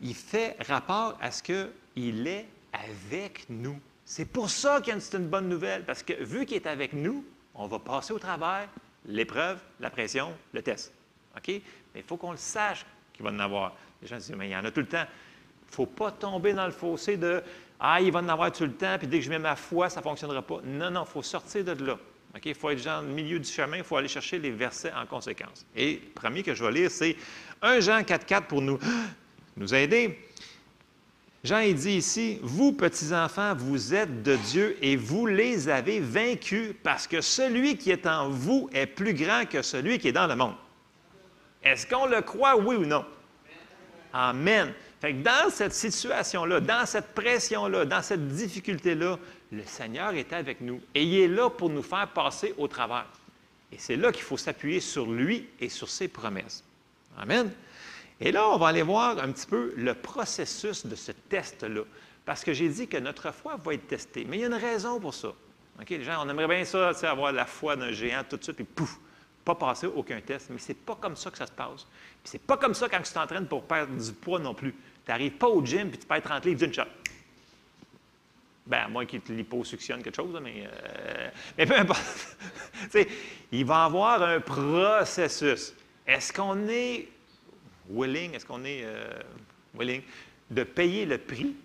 il fait rapport à ce qu'il est avec nous. C'est pour ça que c'est une bonne nouvelle, parce que vu qu'il est avec nous, on va passer au travers l'épreuve, la pression, le test. OK? Mais il faut qu'on le sache qu'il va en avoir. Les gens disent, mais il y en a tout le temps. Il ne faut pas tomber dans le fossé de « Ah, il va en avoir tout le temps, puis dès que je mets ma foi, ça ne fonctionnera pas. » Non, non, il faut sortir de là. OK? Il faut être genre au milieu du chemin, il faut aller chercher les versets en conséquence. Et le premier que je vais lire, c'est 1 Jean 4,4 pour nous aider. Jean, il dit ici, « Vous, petits-enfants, vous êtes de Dieu et vous les avez vaincus parce que celui qui est en vous est plus grand que celui qui est dans le monde. » Est-ce qu'on le croit, oui ou non? Amen. Fait que dans cette situation-là, dans cette pression-là, dans cette difficulté-là, le Seigneur est avec nous et il est là pour nous faire passer au travers. Et c'est là qu'il faut s'appuyer sur lui et sur ses promesses. Amen. Et là, on va aller voir un petit peu le processus de ce test-là. Parce que j'ai dit que notre foi va être testée. Mais il y a une raison pour ça. Okay, les gens, on aimerait bien ça, avoir la foi d'un géant tout de suite, puis pouf, pas passer aucun test. Mais ce n'est pas comme ça que ça se passe. Puis c'est pas comme ça quand tu t'entraînes pour perdre du poids non plus. Tu n'arrives pas au gym, puis tu perds 30 livres d'une shot. Bien, à moins qu'il te liposuctionne quelque chose, mais peu importe. Il va y avoir un processus. Est-ce qu'on est willing, willing de payer le prix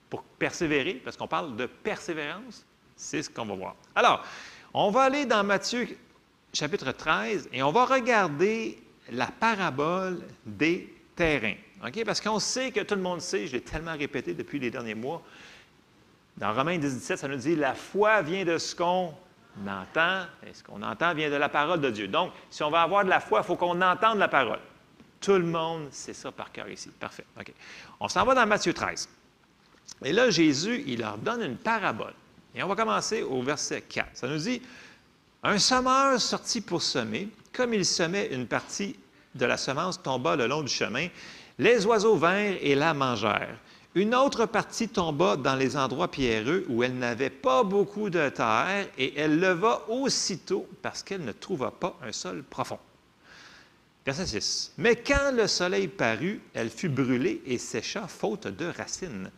pour persévérer? Parce qu'on parle de persévérance, c'est ce qu'on va voir. Alors, on va aller dans Matthieu chapitre 13 et on va regarder la parabole des terrains. Okay? Parce qu'on sait que tout le monde sait, je l'ai tellement répété depuis les derniers mois, dans Romains 10,17, ça nous dit « La foi vient de ce qu'on entend, et ce qu'on entend vient de la parole de Dieu. » Donc, si on veut avoir de la foi, il faut qu'on entende la parole. Tout le monde sait ça par cœur ici. Parfait. OK. On s'en va dans Matthieu 13. Et là, Jésus, il leur donne une parabole. Et on va commencer au verset 4. Ça nous dit « Un semeur sortit pour semer. Comme il semait, une partie de la semence tomba le long du chemin. Les oiseaux vinrent et la mangèrent. Une autre partie tomba dans les endroits pierreux où elle n'avait pas beaucoup de terre et elle leva aussitôt parce qu'elle ne trouva pas un sol profond. » Verset 6. « Mais quand le soleil parut, elle fut brûlée et sécha faute de racines.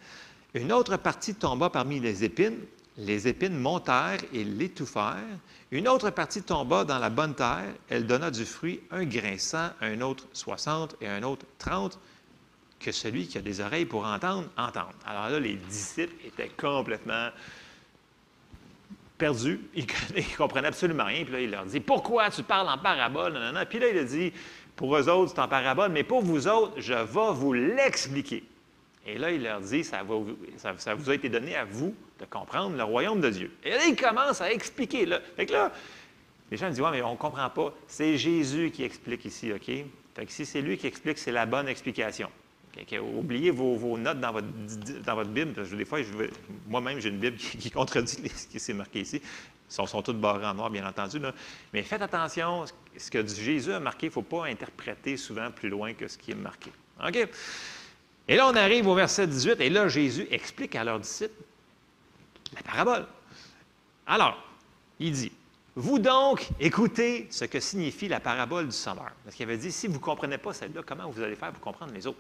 Une autre partie tomba parmi les épines montèrent et l'étouffèrent. Une autre partie tomba dans la bonne terre, elle donna du fruit, un grain 100, un autre 60 et un autre 30. » que celui qui a des oreilles pour entendre, entende. Alors là, les disciples étaient complètement perdus. Ils ne comprenaient absolument rien. Puis là, il leur dit, pourquoi tu parles en parabole? Nanana. Puis là, il a dit, pour eux autres, c'est en parabole, mais pour vous autres, je vais vous l'expliquer. Et là, il leur dit, ça vous a été donné à vous de comprendre le royaume de Dieu. Et là, il commence à expliquer. Là. Fait que là, les gens disent, ouais, mais on ne comprend pas. C'est Jésus qui explique ici, OK? Fait que si c'est lui qui explique, c'est la bonne explication. Okay? Oubliez vos notes dans votre Bible. Parce que des fois, moi-même, j'ai une Bible qui contredit ce qui s'est marqué ici. Ils sont tous barrés en noir, bien entendu. Là. Mais faites attention, ce que Jésus a marqué, il ne faut pas interpréter souvent plus loin que ce qui est marqué. OK? Et là, on arrive au verset 18, et là, Jésus explique à leurs disciples la parabole. Alors, il dit, « Vous donc, écoutez ce que signifie la parabole du semeur. » Parce qu'il avait dit, si vous ne comprenez pas celle-là, comment vous allez faire pour comprendre les autres?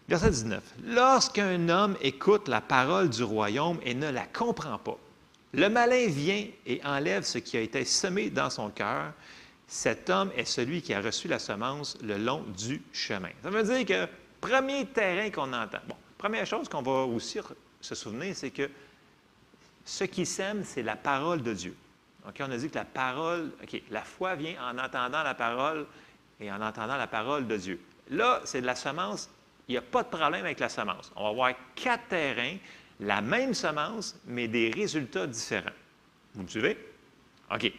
Verset 19. « Lorsqu'un homme écoute la parole du royaume et ne la comprend pas, le malin vient et enlève ce qui a été semé dans son cœur. Cet homme est celui qui a reçu la semence le long du chemin. » Ça veut dire que premier terrain qu'on entend. Bon, première chose qu'on va aussi se souvenir, c'est que ce qui sème, c'est la parole de Dieu. Okay, on a dit que la parole, la foi vient en entendant la parole et en entendant la parole de Dieu. Là, c'est de la semence. Il n'y a pas de problème avec la semence. On va avoir 4 terrains, la même semence, mais des résultats différents. Vous me suivez? OK.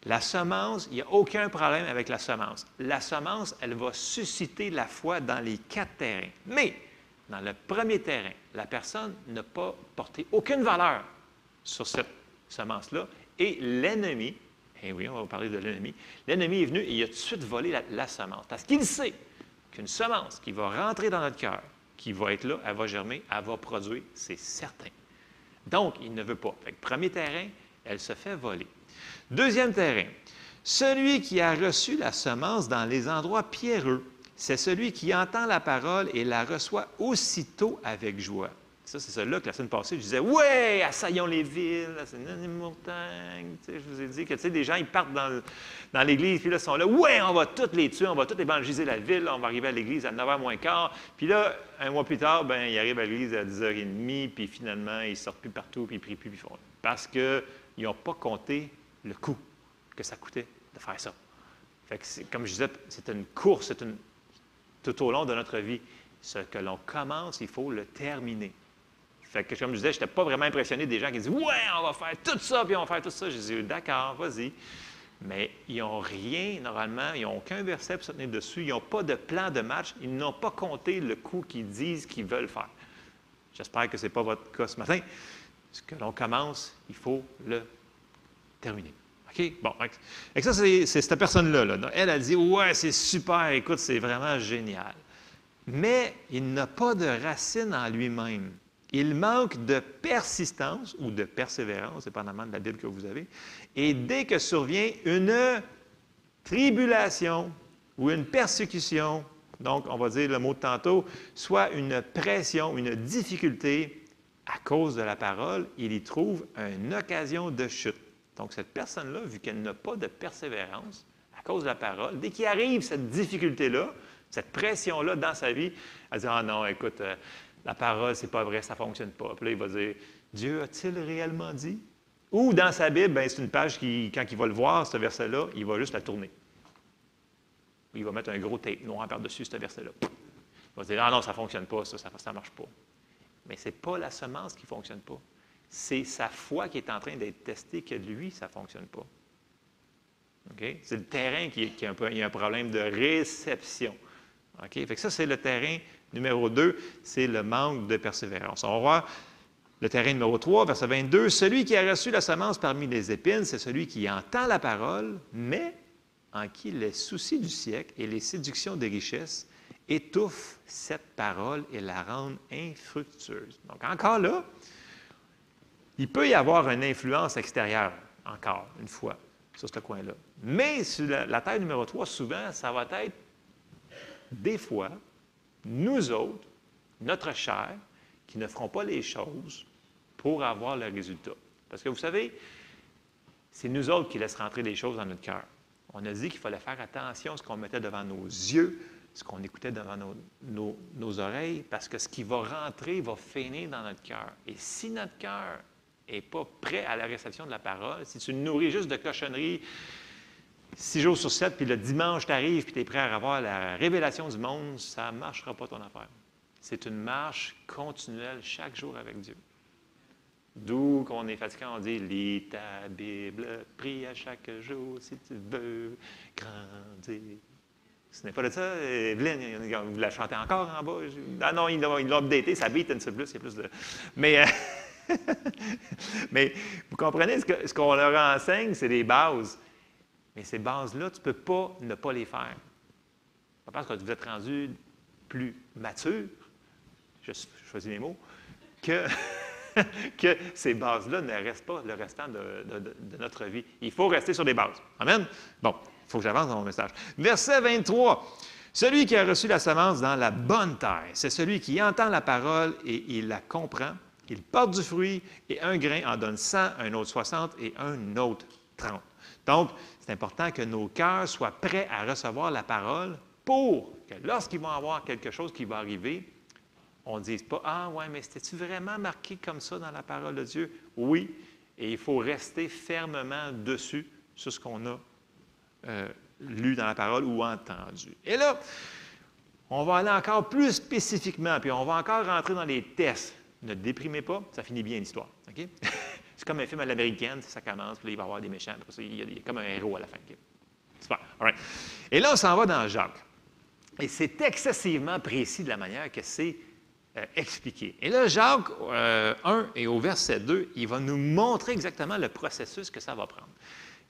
La semence, il n'y a aucun problème avec la semence. La semence, elle va susciter la foi dans les 4 terrains. Mais, dans le premier terrain, la personne n'a pas porté aucune valeur sur cette semence-là. Et l'ennemi, eh oui, on va parler de l'ennemi, l'ennemi est venu et il a tout de suite volé la semence. Parce qu'il sait qu'une semence qui va rentrer dans notre cœur, qui va être là, elle va germer, elle va produire, c'est certain. Donc, il ne veut pas. Fait que premier terrain, elle se fait voler. Deuxième terrain, celui qui a reçu la semence dans les endroits pierreux, c'est celui qui entend la parole et la reçoit aussitôt avec joie. Ça, c'est celle-là que la semaine passée, je disais, « Ouais, assaillons les villes, assaillons les montagnes. » Je vous ai dit que des gens, ils partent dans l'église, puis là, ils sont là, « Ouais, on va tous les tuer, on va tous évangéliser la ville, on va arriver à l'église à 9h moins quart. » Puis là, un mois plus tard, ben, ils arrivent à l'église à 10h30, puis finalement, ils ne sortent plus partout, puis ils ne prient plus, puis ils font. Parce qu'ils n'ont pas compté le coût que ça coûtait de faire ça. Fait que comme je disais, c'est une course, tout au long de notre vie. Ce que l'on commence, il faut le terminer. Fait que, comme je disais, je n'étais pas vraiment impressionné des gens qui disent « Ouais, on va faire tout ça, puis on va faire tout ça. » Je dis « D'accord, vas-y. » Mais ils n'ont rien, normalement, ils n'ont aucun verset pour se tenir dessus. Ils n'ont pas de plan de match. Ils n'ont pas compté le coup qu'ils disent qu'ils veulent faire. J'espère que ce n'est pas votre cas ce matin. Ce que l'on commence, il faut le terminer. OK? Bon, et ça, c'est cette personne-là. Là. Elle a dit « Ouais, c'est super, écoute, c'est vraiment génial. » Mais il n'a pas de racine en lui-même. Il manque de persistance ou de persévérance, dépendamment de la Bible que vous avez. Et dès que survient une tribulation ou une persécution, donc on va dire le mot de tantôt, soit une pression, une difficulté à cause de la parole, il y trouve une occasion de chute. Donc cette personne-là, vu qu'elle n'a pas de persévérance à cause de la parole, dès qu'il arrive cette difficulté-là, cette pression-là dans sa vie, elle dit « Ah non, écoute, la parole, c'est pas vrai, ça ne fonctionne pas. » Puis là, il va dire « Dieu a-t-il réellement dit? » Ou dans sa Bible, c'est une page qui, quand il va le voir, ce verset-là, il va juste la tourner. Il va mettre un gros tape noir par-dessus ce verset-là. Il va dire « Ah non, ça ne fonctionne pas, ça ne marche pas. » Mais ce n'est pas la semence qui ne fonctionne pas. C'est sa foi qui est en train d'être testée que lui, ça ne fonctionne pas. Okay? C'est le terrain qui il y a un problème de réception. Okay? Fait que ça, c'est le terrain numéro 2, c'est le manque de persévérance. On va voir le terrain numéro 3, verset 22. « Celui qui a reçu la semence parmi les épines, c'est celui qui entend la parole, mais en qui les soucis du siècle et les séductions des richesses étouffent cette parole et la rendent infructueuse. » Donc, encore là, il peut y avoir une influence extérieure, encore une fois, sur ce coin-là. Mais sur la terre numéro 3, souvent, ça va être des fois, nous autres, notre chair, qui ne ferons pas les choses pour avoir le résultat. Parce que vous savez, c'est nous autres qui laissons rentrer des choses dans notre cœur. On a dit qu'il fallait faire attention à ce qu'on mettait devant nos yeux, ce qu'on écoutait devant nos oreilles, parce que ce qui va rentrer va finir dans notre cœur. Et si notre cœur n'est pas prêt à la réception de la parole, si tu le nourris juste de cochonneries 6 jours sur 7, puis le dimanche, tu arrives, puis tu es prêt à avoir la révélation du monde, ça ne marchera pas ton affaire. C'est une marche continuelle chaque jour avec Dieu. D'où qu'on est fatigué, on dit « Lis ta Bible, prie à chaque jour si tu veux grandir. » Ce n'est pas de ça, Evelyne, vous la chantez encore en bas? Ah non, ils l'ont updaté, ça beat un petit peu plus, il y a plus de... Mais vous comprenez, ce qu'on leur enseigne, c'est des bases. Mais ces bases-là, tu ne peux pas ne pas les faire. Pas parce que vous êtes rendu plus mature, je choisis mes mots, que ces bases-là ne restent pas le restant de notre vie. Il faut rester sur des bases. Amen? Bon, il faut que j'avance dans mon message. Verset 23. Celui qui a reçu la semence dans la bonne terre, c'est celui qui entend la parole et il la comprend. Il porte du fruit et un grain en donne 100, un autre 60 et un autre 30. Donc, c'est important que nos cœurs soient prêts à recevoir la parole pour que lorsqu'ils vont avoir quelque chose qui va arriver, on ne dise pas « Ah, ouais, mais c'était-tu vraiment marqué comme ça dans la parole de Dieu? » Oui, et il faut rester fermement dessus sur ce qu'on a lu dans la parole ou entendu. Et là, on va aller encore plus spécifiquement, puis on va encore rentrer dans les tests. Ne déprimez pas, ça finit bien l'histoire. OK? C'est comme un film à l'américaine, ça commence, puis là, il va y avoir des méchants, puis ça, il y a comme un héros à la fin. Okay? Super, all right. Et là, on s'en va dans Jacques. Et c'est excessivement précis de la manière que c'est expliqué. Et là, Jacques 1 et au verset 2, il va nous montrer exactement le processus que ça va prendre.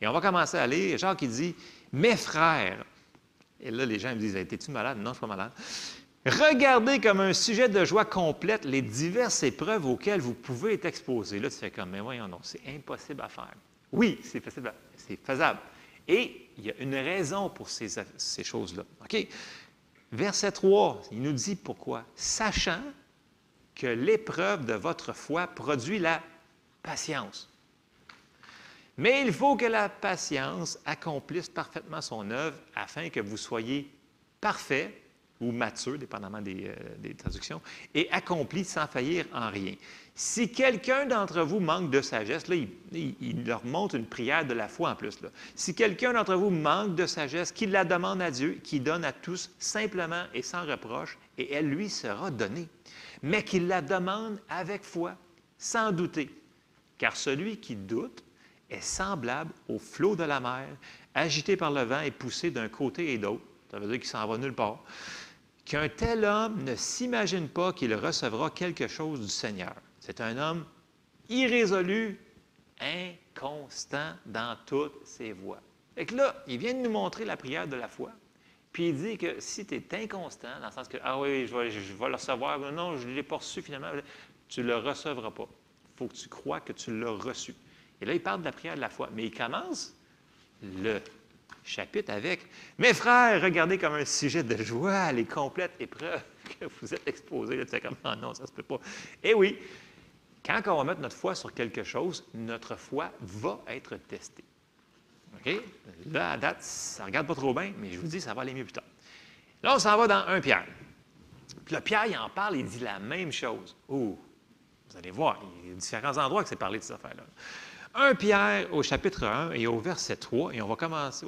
Et on va commencer à lire. Jacques, il dit, « Mes frères », et là, les gens me disent, « Es-tu malade? » Non, je ne suis pas malade. « Regardez comme un sujet de joie complète les diverses épreuves auxquelles vous pouvez être exposés. » Là, tu fais comme, « Mais voyons, non, c'est impossible à faire. » Oui, c'est faisable. Et il y a une raison pour ces choses-là. OK? Verset 3, il nous dit pourquoi. « Sachant que l'épreuve de votre foi produit la patience. Mais il faut que la patience accomplisse parfaitement son œuvre afin que vous soyez parfaits ou mature, dépendamment des traductions, et accompli sans faillir en rien. Si quelqu'un d'entre vous manque de sagesse, là, il leur montre une prière de la foi en plus. Là. Si quelqu'un d'entre vous manque de sagesse, qu'il la demande à Dieu, qui donne à tous simplement et sans reproche, et elle lui sera donnée. Mais qu'il la demande avec foi, sans douter. Car celui qui doute est semblable au flot de la mer, agité par le vent et poussé d'un côté et d'autre. Ça veut dire qu'il s'en va nulle part. Qu'un tel homme ne s'imagine pas qu'il recevra quelque chose du Seigneur. C'est un homme irrésolu, inconstant dans toutes ses voies. Et que là, il vient de nous montrer la prière de la foi. Puis il dit que si tu es inconstant, dans le sens que, ah oui, je vais le recevoir, mais non, je ne l'ai pas reçu finalement, tu ne le recevras pas. Il faut que tu crois que tu l'as reçu. Et là, il parle de la prière de la foi. Mais il commence le chapitre avec « Mes frères, regardez comme un sujet de joie les complètes épreuves que vous êtes exposés. » Là, tu fais comme « Ah non, ça ne se peut pas. » Eh oui, quand on va mettre notre foi sur quelque chose, notre foi va être testée. OK? Là, à date, ça ne regarde pas trop bien, mais je vous dis, ça va aller mieux plus tard. Là, on s'en va dans 1 Pierre. Puis là, Pierre, il en parle, il dit la même chose. Oh, vous allez voir, il y a différents endroits que c'est parlé de cette affaire-là. 1 Pierre au chapitre 1 et au verset 3, et on va commencer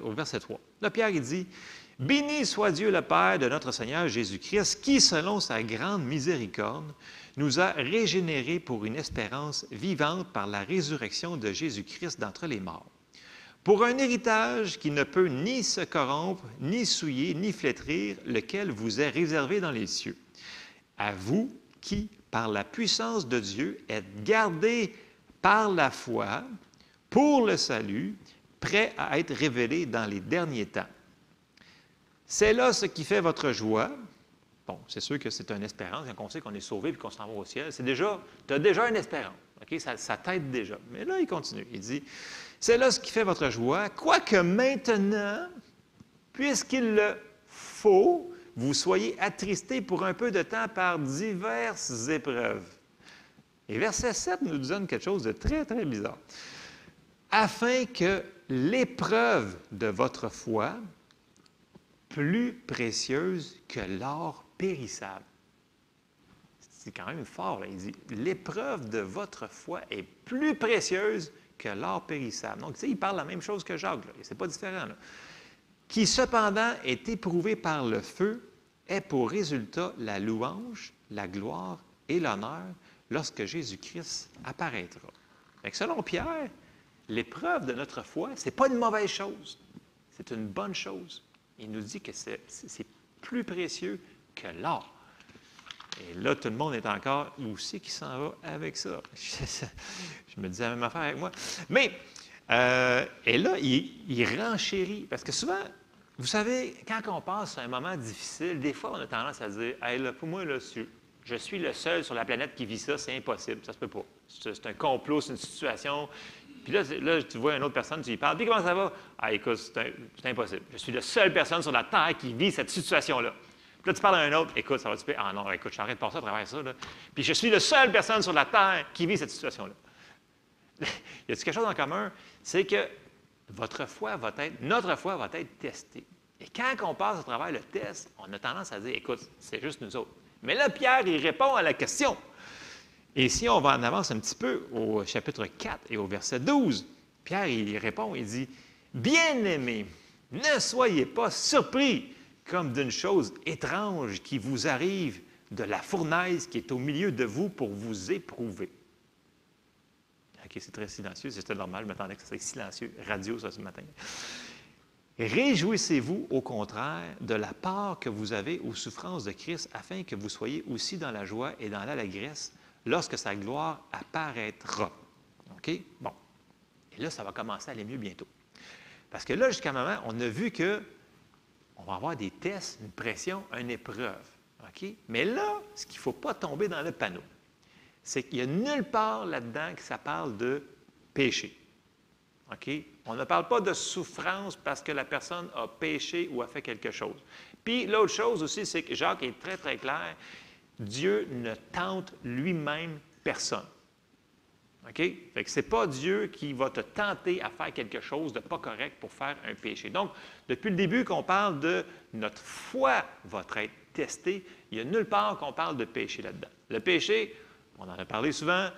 au verset 3. Là, Pierre, il dit, « Béni soit Dieu le Père de notre Seigneur Jésus-Christ, qui, selon sa grande miséricorde, nous a régénérés pour une espérance vivante par la résurrection de Jésus-Christ d'entre les morts, pour un héritage qui ne peut ni se corrompre, ni souiller, ni flétrir, lequel vous est réservé dans les cieux. À vous qui, par la puissance de Dieu, êtes gardés par la foi, pour le salut, prêt à être révélé dans les derniers temps. C'est là ce qui fait votre joie. » Bon, c'est sûr que c'est une espérance. Quand on sait qu'on est sauvé et qu'on s'en va au ciel, tu as déjà une espérance. Okay? Ça t'aide déjà. Mais là, il continue. Il dit, « C'est là ce qui fait votre joie, quoique maintenant, puisqu'il le faut, vous soyez attristés pour un peu de temps par diverses épreuves. » Et verset 7 nous donne quelque chose de très, très bizarre. « Afin que l'épreuve de votre foi, plus précieuse que l'or périssable. C'est quand même fort, là. Il dit, l'épreuve de votre foi est plus précieuse que l'or périssable. Donc, tu sais, il parle la même chose que Jacques, là, et c'est pas différent, là. Qui, cependant, est éprouvé par le feu, est pour résultat la louange, la gloire et l'honneur lorsque Jésus-Christ apparaîtra. Donc, selon Pierre, l'épreuve de notre foi, ce n'est pas une mauvaise chose, c'est une bonne chose. Il nous dit que c'est plus précieux que l'or. Et là, tout le monde est encore, où c'est qui s'en va avec ça? Je me disais la même affaire avec moi. Mais, et là, il renchérit, parce que souvent, vous savez, quand on passe un moment difficile, des fois, on a tendance à dire, hey, là, pour moi, là, je suis le seul sur la planète qui vit ça, c'est impossible, ça se peut pas. C'est un complot, c'est une situation. Puis là, tu vois une autre personne, tu lui parles, puis comment ça va? Ah, écoute, c'est impossible. Je suis la seule personne sur la Terre qui vit cette situation-là. Puis là, tu parles à un autre, écoute, ça va-tu bien? Ah non, écoute, je suis en train de passer à travers ça, là. Puis je suis la seule personne sur la Terre qui vit cette situation-là. Y a-t-il quelque chose en commun? C'est que notre foi va être testée. Et quand on passe à travers le test, on a tendance à dire, écoute, c'est juste nous autres. Mais là, Pierre, il répond à la question. Et si on va en avance un petit peu au chapitre 4 et au verset 12, Pierre, il répond, il dit, « Bien-aimés, ne soyez pas surpris comme d'une chose étrange qui vous arrive de la fournaise qui est au milieu de vous pour vous éprouver. » OK, c'est très silencieux, c'était normal, je m'attendais que ça soit silencieux, radio ça ce matin. « Réjouissez-vous au contraire de la part que vous avez aux souffrances de Christ afin que vous soyez aussi dans la joie et dans l'allégresse lorsque sa gloire apparaîtra. » OK? Bon. Et là, ça va commencer à aller mieux bientôt. Parce que là, jusqu'à un moment, on a vu qu'on va avoir des tests, une pression, une épreuve. OK? Mais là, ce qu'il ne faut pas tomber dans le panneau, c'est qu'il n'y a nulle part là-dedans que ça parle de péché. OK? On ne parle pas de souffrance parce que la personne a péché ou a fait quelque chose. Puis l'autre chose aussi, c'est que Jacques est très, très clair. Dieu ne tente lui-même personne. OK? Fait que ce n'est pas Dieu qui va te tenter à faire quelque chose de pas correct pour faire un péché. Donc, depuis le début qu'on parle de notre foi va être testée, il n'y a nulle part qu'on parle de péché là-dedans. Le péché, on en a parlé souvent,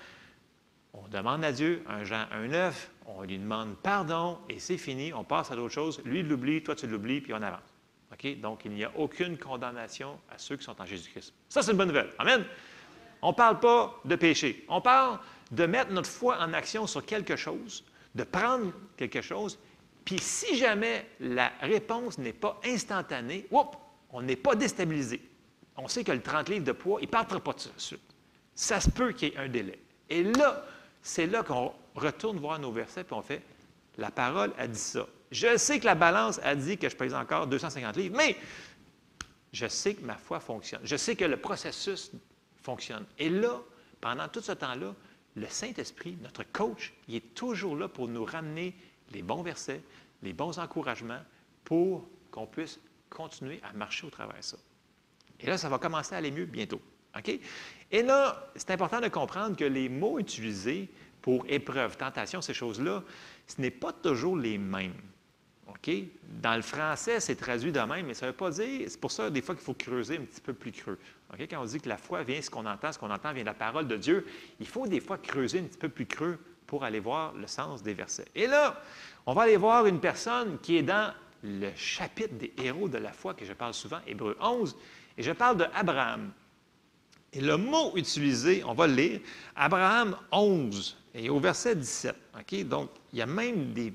on demande à Dieu, 1 Jean 1,9, on lui demande pardon et c'est fini, on passe à d'autres choses. Lui, il l'oublie, toi, tu l'oublies, puis on avance. OK? Donc, il n'y a aucune condamnation à ceux qui sont en Jésus-Christ. Ça, c'est une bonne nouvelle. Amen? On ne parle pas de péché. On parle de mettre notre foi en action sur quelque chose, de prendre quelque chose, puis si jamais la réponse n'est pas instantanée, on n'est pas déstabilisé. On sait que le 30 livres de poids, il ne partira pas tout de suite. Ça se peut qu'il y ait un délai. Et là, c'est là qu'on retourne voir nos versets, puis on fait, la parole a dit ça. Je sais que la balance a dit que je pèse encore 250 livres, mais je sais que ma foi fonctionne. Je sais que le processus fonctionne. Et là, pendant tout ce temps-là, le Saint-Esprit, notre coach, il est toujours là pour nous ramener les bons versets, les bons encouragements pour qu'on puisse continuer à marcher au travers de ça. Et là, ça va commencer à aller mieux bientôt. OK? Et là, c'est important de comprendre que les mots utilisés pour épreuve, tentation, ces choses-là, ce n'est pas toujours les mêmes. OK? Dans le français, c'est traduit de même, mais ça ne veut pas dire, c'est pour ça des fois qu'il faut creuser un petit peu plus creux. OK? Quand on dit que la foi vient ce qu'on entend vient de la parole de Dieu, il faut des fois creuser un petit peu plus creux pour aller voir le sens des versets. Et là, on va aller voir une personne qui est dans le chapitre des héros de la foi que je parle souvent, Hébreux 11, et je parle d'Abraham. Et le mot utilisé, on va le lire, Abraham 11, et au verset 17. OK? Donc, il y a même des...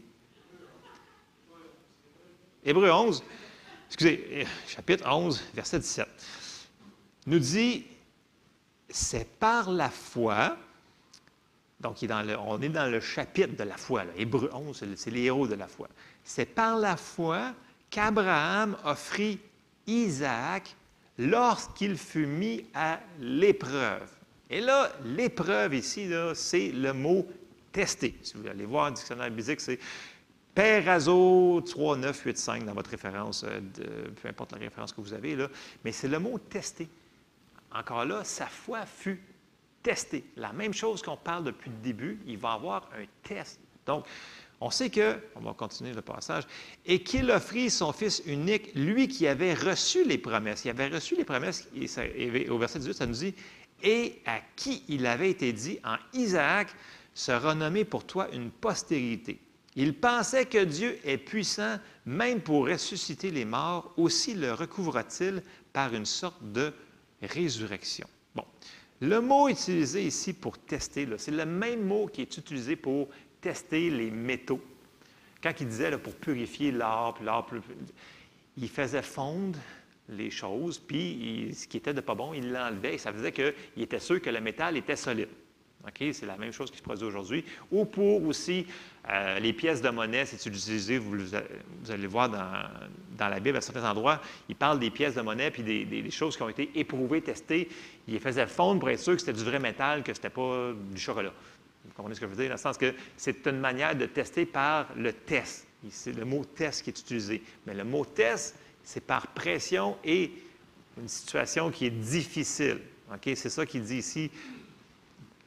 Hébreux 11, excusez, chapitre 11, verset 17, nous dit, c'est par la foi, donc on est dans le chapitre de la foi, là. Hébreux 11, c'est les héros de la foi. C'est par la foi qu'Abraham offrit Isaac lorsqu'il fut mis à l'épreuve. Et là, l'épreuve ici, là, c'est le mot « tester ». Si vous allez voir le dictionnaire biblique, c'est Perazo 3985 dans votre référence, peu importe la référence que vous avez, là, mais c'est le mot « tester ». Encore là, sa foi fut testée. La même chose qu'on parle depuis le début, il va y avoir un test. Donc, On sait que, on va continuer le passage, et qu'il offrit son Fils unique, lui qui avait reçu les promesses. Il avait reçu les promesses, et au verset 18, ça nous dit, et à qui il avait été dit, en Isaac sera nommé pour toi une postérité. Il pensait que Dieu est puissant, même pour ressusciter les morts, aussi le recouvra-t-il par une sorte de résurrection. Bon, le mot utilisé ici pour tester, c'est le même mot qui est utilisé pour tester les métaux. Quand il disait là, pour purifier l'or, puis l'or, il faisait fondre les choses, puis ce qui était de pas bon, il l'enlevait, et ça faisait qu'il était sûr que le métal était solide. Okay? C'est la même chose qui se produit aujourd'hui. Ou pour aussi les pièces de monnaie, c'est utilisé, vous allez voir dans la Bible, à certains endroits, il parle des pièces de monnaie, puis des choses qui ont été éprouvées, testées. Il les faisait fondre pour être sûr que c'était du vrai métal, que ce n'était pas du chocolat. Vous comprenez ce que je veux dire? Dans le sens que c'est une manière de tester par le test. C'est le mot test qui est utilisé. Mais le mot test, c'est par pression et une situation qui est difficile. Okay? C'est ça qu'il dit ici,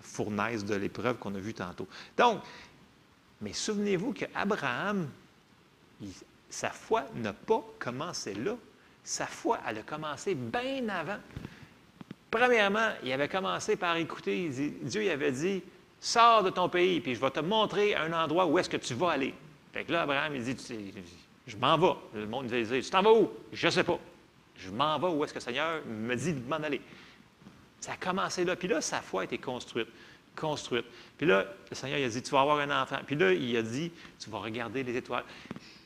fournaise de l'épreuve qu'on a vue tantôt. Donc, mais souvenez-vous qu'Abraham, sa foi n'a pas commencé là. Sa foi, elle a commencé bien avant. Premièrement, il avait commencé par écouter, Dieu il avait dit, « Sors de ton pays, puis je vais te montrer un endroit où est-ce que tu vas aller. » Fait que là, Abraham, il dit, « Je m'en vais. » Le monde va dire, « Tu t'en vas où? » « Je ne sais pas. Je m'en vais où est-ce que le Seigneur me dit de m'en aller. » Ça a commencé là. Puis là, sa foi a été construite. Puis là, le Seigneur il a dit, « Tu vas avoir un enfant. » Puis là, il a dit, « Tu vas regarder les étoiles. »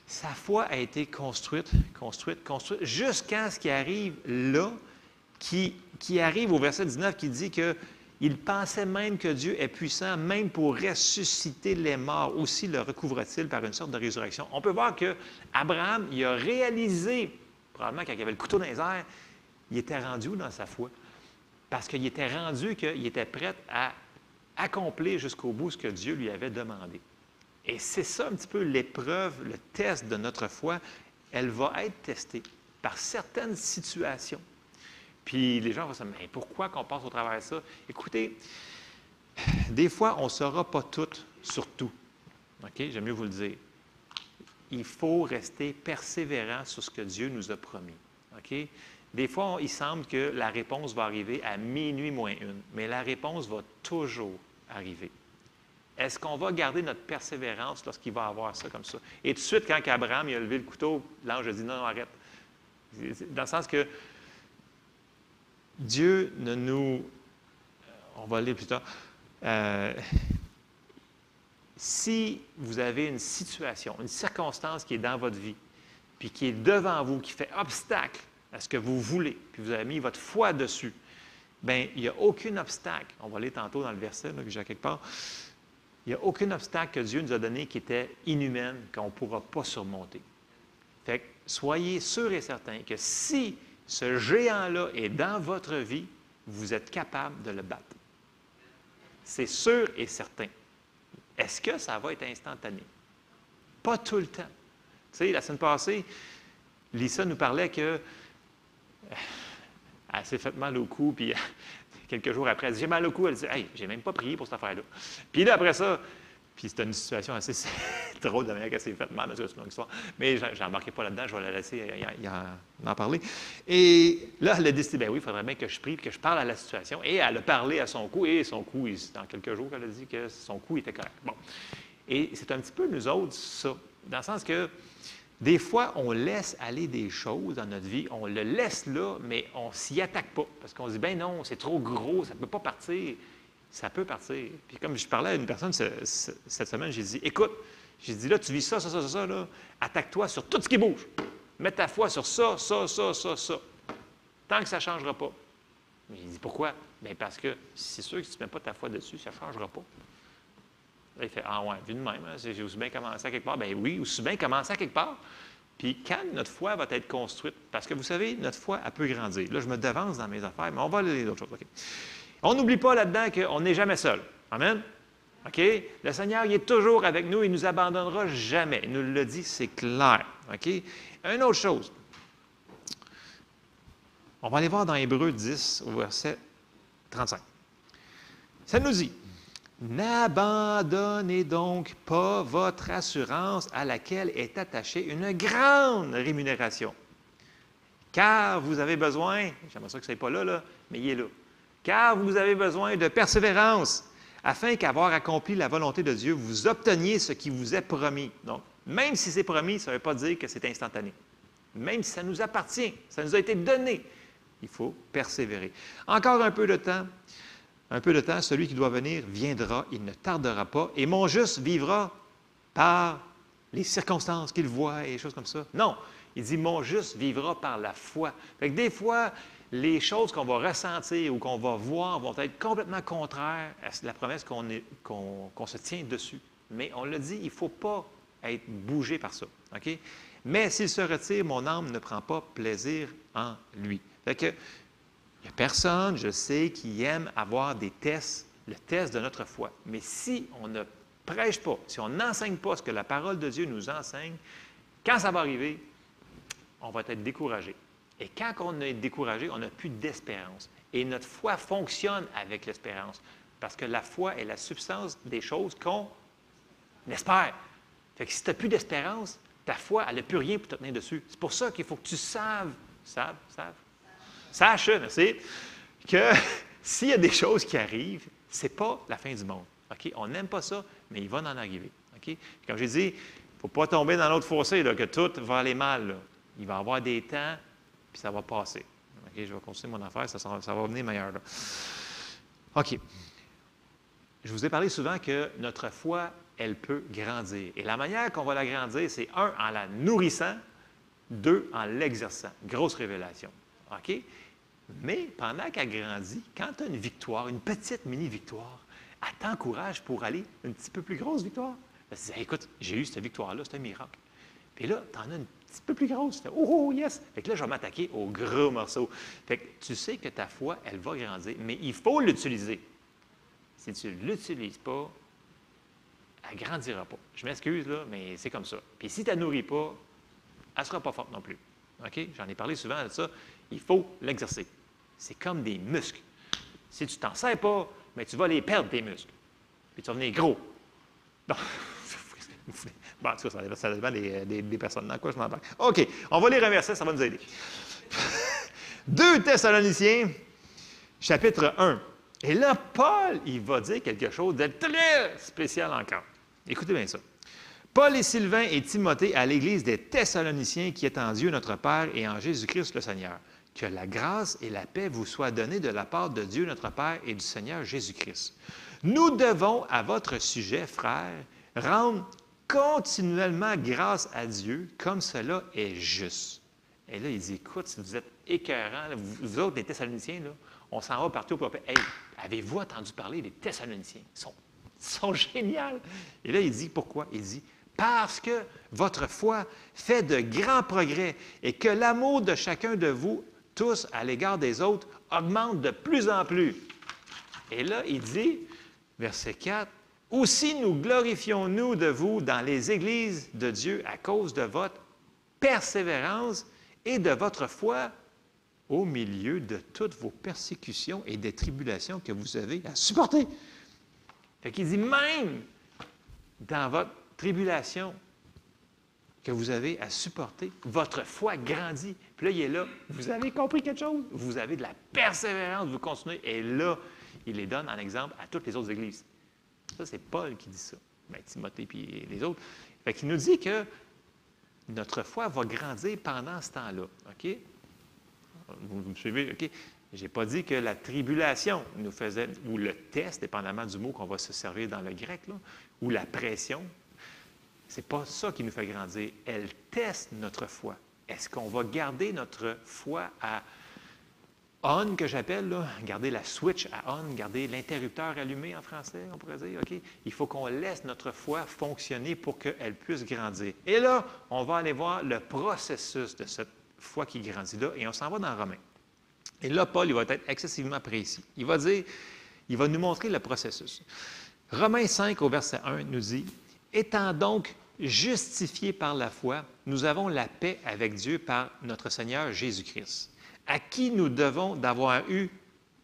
Sa foi a été construite, jusqu'à ce qui arrive là, qui arrive au verset 19, qui dit qu'il pensait même que Dieu est puissant, même pour ressusciter les morts. Aussi le recouvre-t-il par une sorte de résurrection. On peut voir qu'Abraham, il a réalisé, probablement quand il avait le couteau dans les airs, il était rendu où dans sa foi? Parce qu'il était rendu qu'il était prêt à accomplir jusqu'au bout ce que Dieu lui avait demandé. Et c'est ça un petit peu l'épreuve, le test de notre foi. Elle va être testée par certaines situations. Puis les gens vont se dire, mais pourquoi qu'on passe au travers de ça? Écoutez, des fois, on ne saura pas tout sur tout. OK? J'aime mieux vous le dire. Il faut rester persévérant sur ce que Dieu nous a promis. OK? Des fois, il semble que la réponse va arriver à minuit moins une, mais la réponse va toujours arriver. Est-ce qu'on va garder notre persévérance lorsqu'il va avoir ça comme ça? Et tout de suite, quand Abraham il a levé le couteau, l'ange a dit non, arrête. Dans le sens que Dieu ne nous... On va le lire plus tard. Si vous avez une situation, une circonstance qui est dans votre vie, puis qui est devant vous, qui fait obstacle à ce que vous voulez, puis vous avez mis votre foi dessus, bien, il n'y a aucun obstacle. On va aller tantôt dans le verset là, que j'ai quelque part. Il n'y a aucun obstacle que Dieu nous a donné qui était inhumaine, qu'on ne pourra pas surmonter. Fait que soyez sûrs et certains que si ce géant-là est dans votre vie, vous êtes capable de le battre. C'est sûr et certain. Est-ce que ça va être instantané? Pas tout le temps. Tu sais, la semaine passée, Lisa nous parlait que elle s'est fait mal au cou, puis quelques jours après, elle dit « J'ai mal au cou. » Elle dit « Hey, j'ai même pas prié pour cette affaire-là. » Puis là, après ça, puis c'était une situation assez drôle de manière qu'elle s'est fait mal, c'est une longue histoire. Mais je n'embarquerai pas là-dedans, je vais la laisser en parler. Et là, elle a décidé, bien oui, il faudrait bien que je prie, que je parle à la situation. Et elle a parlé à son cou, et son cou, dans quelques jours, elle a dit que son cou était correct. Bon. Et c'est un petit peu nous autres, ça, dans le sens que des fois, on laisse aller des choses dans notre vie, on le laisse là, mais on ne s'y attaque pas. Parce qu'on se dit, ben non, c'est trop gros, ça ne peut pas partir. Ça peut partir. Puis comme je parlais à une personne cette semaine, j'ai dit, écoute, j'ai dit là, tu vis ça, là, attaque-toi sur tout ce qui bouge. Mets ta foi sur ça. Tant que ça ne changera pas. Mais il dit, pourquoi? Bien parce que c'est sûr que si tu ne mets pas ta foi dessus, ça ne changera pas. Là, il fait, ah ouais, vu de même, hein, j'ai aussi bien commencé à quelque part. Bien oui, aussi bien commencer à quelque part. Puis quand notre foi va être construite, parce que vous savez, notre foi, elle peut grandir. Là, je me devance dans mes affaires, mais on va aller d'autres choses. Okay. On n'oublie pas là-dedans qu'on n'est jamais seul. Amen? OK? Le Seigneur, il est toujours avec nous, il ne nous abandonnera jamais. Il nous le dit, c'est clair. OK? Une autre chose. On va aller voir dans Hébreux 10, au verset 35. Ça nous dit, N'abandonnez donc pas votre assurance à laquelle est attachée une grande rémunération. Car vous avez besoin, j'aimerais ça que ce n'est pas là, mais il est là. Car vous avez besoin de persévérance, afin qu'avoir accompli la volonté de Dieu, vous obteniez ce qui vous est promis. Donc, même si c'est promis, ça ne veut pas dire que c'est instantané. Même si ça nous appartient, ça nous a été donné, il faut persévérer. Encore un peu de temps, celui qui doit venir viendra, il ne tardera pas, et mon juste vivra par les circonstances qu'il voit et des choses comme ça. Non, il dit mon juste vivra par la foi. Fait que des fois, les choses qu'on va ressentir ou qu'on va voir vont être complètement contraires à la promesse qu'on se tient dessus. Mais on l'a dit, il ne faut pas être bougé par ça. OK? Mais s'il se retire, mon âme ne prend pas plaisir en lui. Fait que, il n'y a personne, je sais, qui aime avoir des tests, le test de notre foi. Mais si on ne prêche pas, si on n'enseigne pas ce que la parole de Dieu nous enseigne, quand ça va arriver, on va être découragé. Et quand on est découragé, on n'a plus d'espérance. Et notre foi fonctionne avec l'espérance. Parce que la foi est la substance des choses qu'on espère. Fait que si tu n'as plus d'espérance, ta foi, elle n'a plus rien pour te tenir dessus. C'est pour ça qu'il faut que tu saches, merci, que s'il y a des choses qui arrivent, ce n'est pas la fin du monde. Okay? On n'aime pas ça, mais il va en arriver. Okay? Comme j'ai dit, il ne faut pas tomber dans l'autre fossé, là, que tout va aller mal. Là. Il va y avoir des temps, puis ça va passer. Okay? Je vais continuer mon affaire, ça va venir meilleur. Là. OK. Je vous ai parlé souvent que notre foi, elle peut grandir. Et la manière qu'on va la grandir, c'est 1, en la nourrissant, 2, en l'exerçant. Grosse révélation. OK? Mais pendant qu'elle grandit, quand tu as une victoire, une petite mini-victoire, elle t'encourage pour aller une petit peu plus grosse victoire. Elle se dit, écoute, j'ai eu cette victoire-là, c'est un miracle. Puis là, tu en as une petit peu plus grosse. Tu fais, oh, yes! Fait que là, je vais m'attaquer au gros morceau. Fait que tu sais que ta foi, elle va grandir, mais il faut l'utiliser. Si tu ne l'utilises pas, elle ne grandira pas. Je m'excuse, là, mais c'est comme ça. Puis si tu ne la nourris pas, elle ne sera pas forte non plus. OK? J'en ai parlé souvent de ça. Il faut l'exercer. C'est comme des muscles. Si tu ne t'en sers pas, bien, tu vas les perdre, tes muscles. Puis tu vas devenir gros. Non. Bon, en tout cas, ça dépend des personnes. Dans quoi je m'en parle? OK. On va les remercier, ça va nous aider. 2 Thessaloniciens, chapitre 1. Et là, Paul, il va dire quelque chose de très spécial encore. Écoutez bien ça. Paul et Sylvain et Timothée à l'Église des Thessaloniciens qui est en Dieu notre Père et en Jésus-Christ le Seigneur. Que la grâce et la paix vous soient données de la part de Dieu notre Père et du Seigneur Jésus-Christ. Nous devons, à votre sujet, frères, rendre continuellement grâce à Dieu comme cela est juste. Et là, il dit, écoute, si vous êtes écœurants, vous autres, les Thessaloniciens, là, on s'en va partout pour hey, avez-vous entendu parler des Thessaloniciens? Ils sont géniaux. Et là, il dit, pourquoi? Il dit, parce que votre foi fait de grands progrès et que l'amour de chacun de vous, tous à l'égard des autres, augmente de plus en plus. Et là, il dit, verset 4, « Aussi nous glorifions-nous de vous dans les églises de Dieu à cause de votre persévérance et de votre foi au milieu de toutes vos persécutions et des tribulations que vous avez à supporter. » Fait qu'il dit, même dans votre tribulation que vous avez à supporter, votre foi grandit. Puis là, il est là. Vous avez compris quelque chose? Vous avez de la persévérance, vous continuez. Et là, il les donne en exemple à toutes les autres églises. Ça, c'est Paul qui dit ça. Bien, Timothée et les autres. Fait qu'il nous dit que notre foi va grandir pendant ce temps-là. OK? Vous me suivez? OK? Je n'ai pas dit que la tribulation nous faisait, ou le test, dépendamment du mot qu'on va se servir dans le grec, là, ou la pression, ce n'est pas ça qui nous fait grandir. Elle teste notre foi. Est-ce qu'on va garder notre foi à on, que j'appelle, là, garder la switch à on, garder l'interrupteur allumé en français, on pourrait dire, OK? Il faut qu'on laisse notre foi fonctionner pour qu'elle puisse grandir. Et là, on va aller voir le processus de cette foi qui grandit là, et on s'en va dans Romains. Et là, Paul, il va être excessivement précis. Il va nous montrer le processus. Romains 5, au verset 1, nous dit, « Étant donc justifiés par la foi, nous avons la paix avec Dieu par notre Seigneur Jésus-Christ, à qui nous devons d'avoir eu,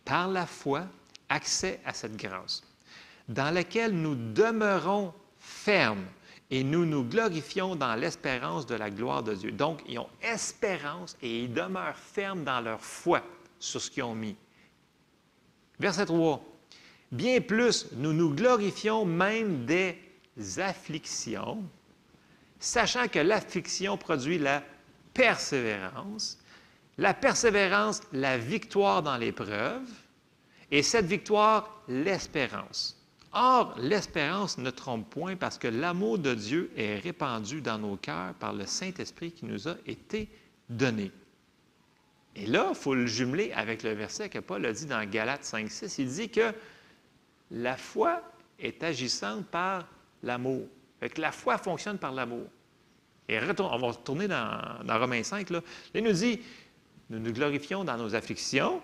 par la foi, accès à cette grâce, dans laquelle nous demeurons fermes et nous nous glorifions dans l'espérance de la gloire de Dieu. Donc, ils ont espérance et ils demeurent fermes dans leur foi sur ce qu'ils ont mis. Verset 3. Bien plus, nous nous glorifions même des afflictions, sachant que l'affliction produit la persévérance, la victoire dans l'épreuve, et cette victoire, l'espérance. Or, l'espérance ne trompe point parce que l'amour de Dieu est répandu dans nos cœurs par le Saint-Esprit qui nous a été donné. Et là, il faut le jumeler avec le verset que Paul a dit dans Galates 5,6. Il dit que la foi est agissante par l'amour. Fait que la foi fonctionne par l'amour. Et on va retourner dans Romains 5. Là. Il nous dit, nous nous glorifions dans nos afflictions,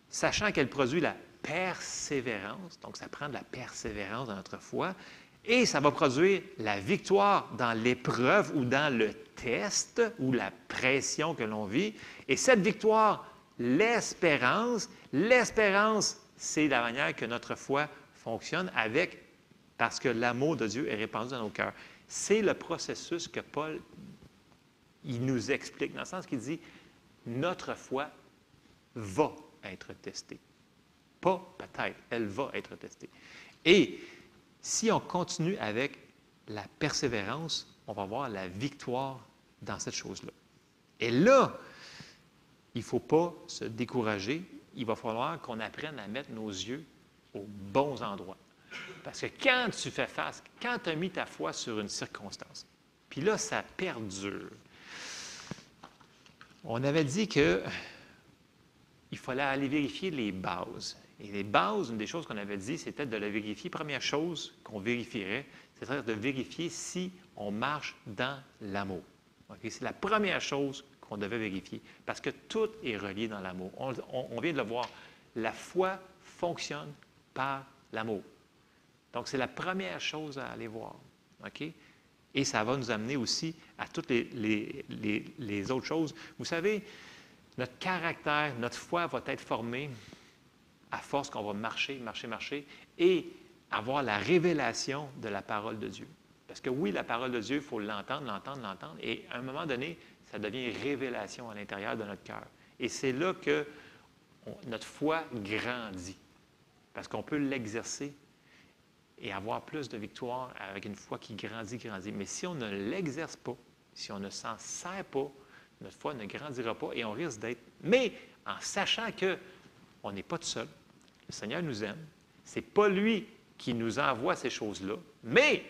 sachant qu'elle produit la persévérance. Donc, ça prend de la persévérance dans notre foi. Et ça va produire la victoire dans l'épreuve ou dans le test ou la pression que l'on vit. Et cette victoire, l'espérance. L'espérance, c'est la manière que notre foi fonctionne parce que l'amour de Dieu est répandu dans nos cœurs. C'est le processus que Paul il nous explique, dans le sens qu'il dit notre foi va être testée. Pas peut-être, elle va être testée. Et si on continue avec la persévérance, on va voir la victoire dans cette chose-là. Et là, il ne faut pas se décourager. Il va falloir qu'on apprenne à mettre nos yeux aux bons endroits. Parce que quand tu fais face, quand tu as mis ta foi sur une circonstance, puis là, ça perdure. On avait dit qu'il fallait aller vérifier les bases. Et les bases, une des choses qu'on avait dit, c'était de la vérifier. Première chose qu'on vérifierait, c'est-à-dire de vérifier si on marche dans l'amour. Okay? C'est la première chose qu'on devait vérifier, parce que tout est relié dans l'amour. On vient de le voir. La foi fonctionne par l'amour. Donc, c'est la première chose à aller voir. Okay? Et ça va nous amener aussi à toutes les autres choses. Vous savez, notre caractère, notre foi va être formée à force qu'on va marcher et avoir la révélation de la parole de Dieu. Parce que oui, la parole de Dieu, il faut l'entendre, et à un moment donné, ça devient révélation à l'intérieur de notre cœur. Et c'est là que notre foi grandit, parce qu'on peut l'exercer et avoir plus de victoire avec une foi qui grandit. Mais si on ne l'exerce pas, si on ne s'en sert pas, notre foi ne grandira pas et on risque d'être... Mais en sachant qu'on n'est pas tout seul, le Seigneur nous aime, ce n'est pas lui qui nous envoie ces choses-là, mais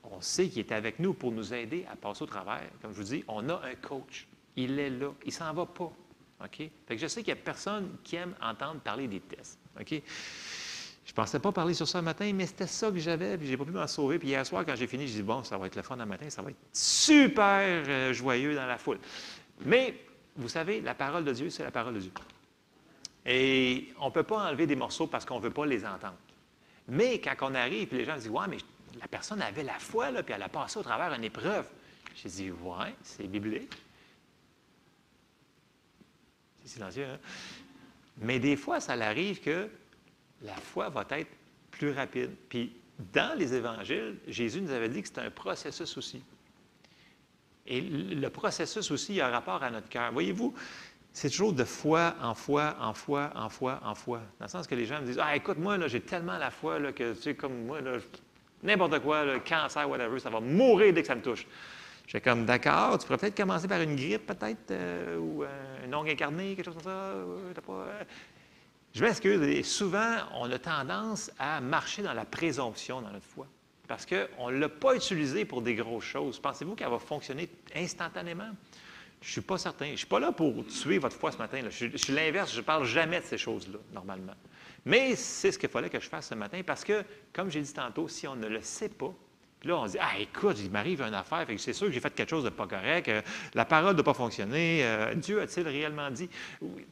on sait qu'il est avec nous pour nous aider à passer au travers. Comme je vous dis, on a un coach. Il est là. Il ne s'en va pas. Okay? Fait que je sais qu'il n'y a personne qui aime entendre parler des tests. Okay? Je ne pensais pas parler sur ça le matin, mais c'était ça que j'avais, puis je n'ai pas pu m'en sauver. Puis hier soir, quand j'ai fini, je dis bon, ça va être le fun le matin, ça va être super joyeux dans la foule. Mais, vous savez, la parole de Dieu, c'est la parole de Dieu. Et on ne peut pas enlever des morceaux parce qu'on ne veut pas les entendre. Mais quand on arrive, puis les gens disent ouais, mais la personne avait la foi, là, puis elle a passé au travers une épreuve. J'ai dit ouais, c'est biblique. C'est silencieux, hein? Mais des fois, ça arrive que la foi va être plus rapide. Puis, dans les évangiles, Jésus nous avait dit que c'était un processus aussi. Et le processus aussi, il y a un rapport à notre cœur. Voyez-vous, c'est toujours de foi en foi, en foi, en foi, en foi. Dans le sens que les gens me disent « Ah, écoute, moi, là, j'ai tellement la foi là, que, tu sais, comme moi, là, n'importe quoi, là, cancer, whatever, ça va mourir dès que ça me touche. » J'étais comme « D'accord, tu pourrais peut-être commencer par une grippe, peut-être, ou une ongle incarnée, quelque chose comme ça. T'as pas... Je m'excuse, et souvent, on a tendance à marcher dans la présomption dans notre foi. Parce qu'on ne l'a pas utilisée pour des grosses choses. Pensez-vous qu'elle va fonctionner instantanément? Je ne suis pas certain. Je ne suis pas là pour tuer votre foi ce matin. Là. Je suis l'inverse. Je ne parle jamais de ces choses-là, normalement. Mais c'est ce qu'il fallait que je fasse ce matin parce que, comme j'ai dit tantôt, si on ne le sait pas, puis là, on dit « Ah, écoute, il m'arrive une affaire, fait que c'est sûr que j'ai fait quelque chose de pas correct, la parole ne doit pas fonctionner, Dieu a-t-il réellement dit? »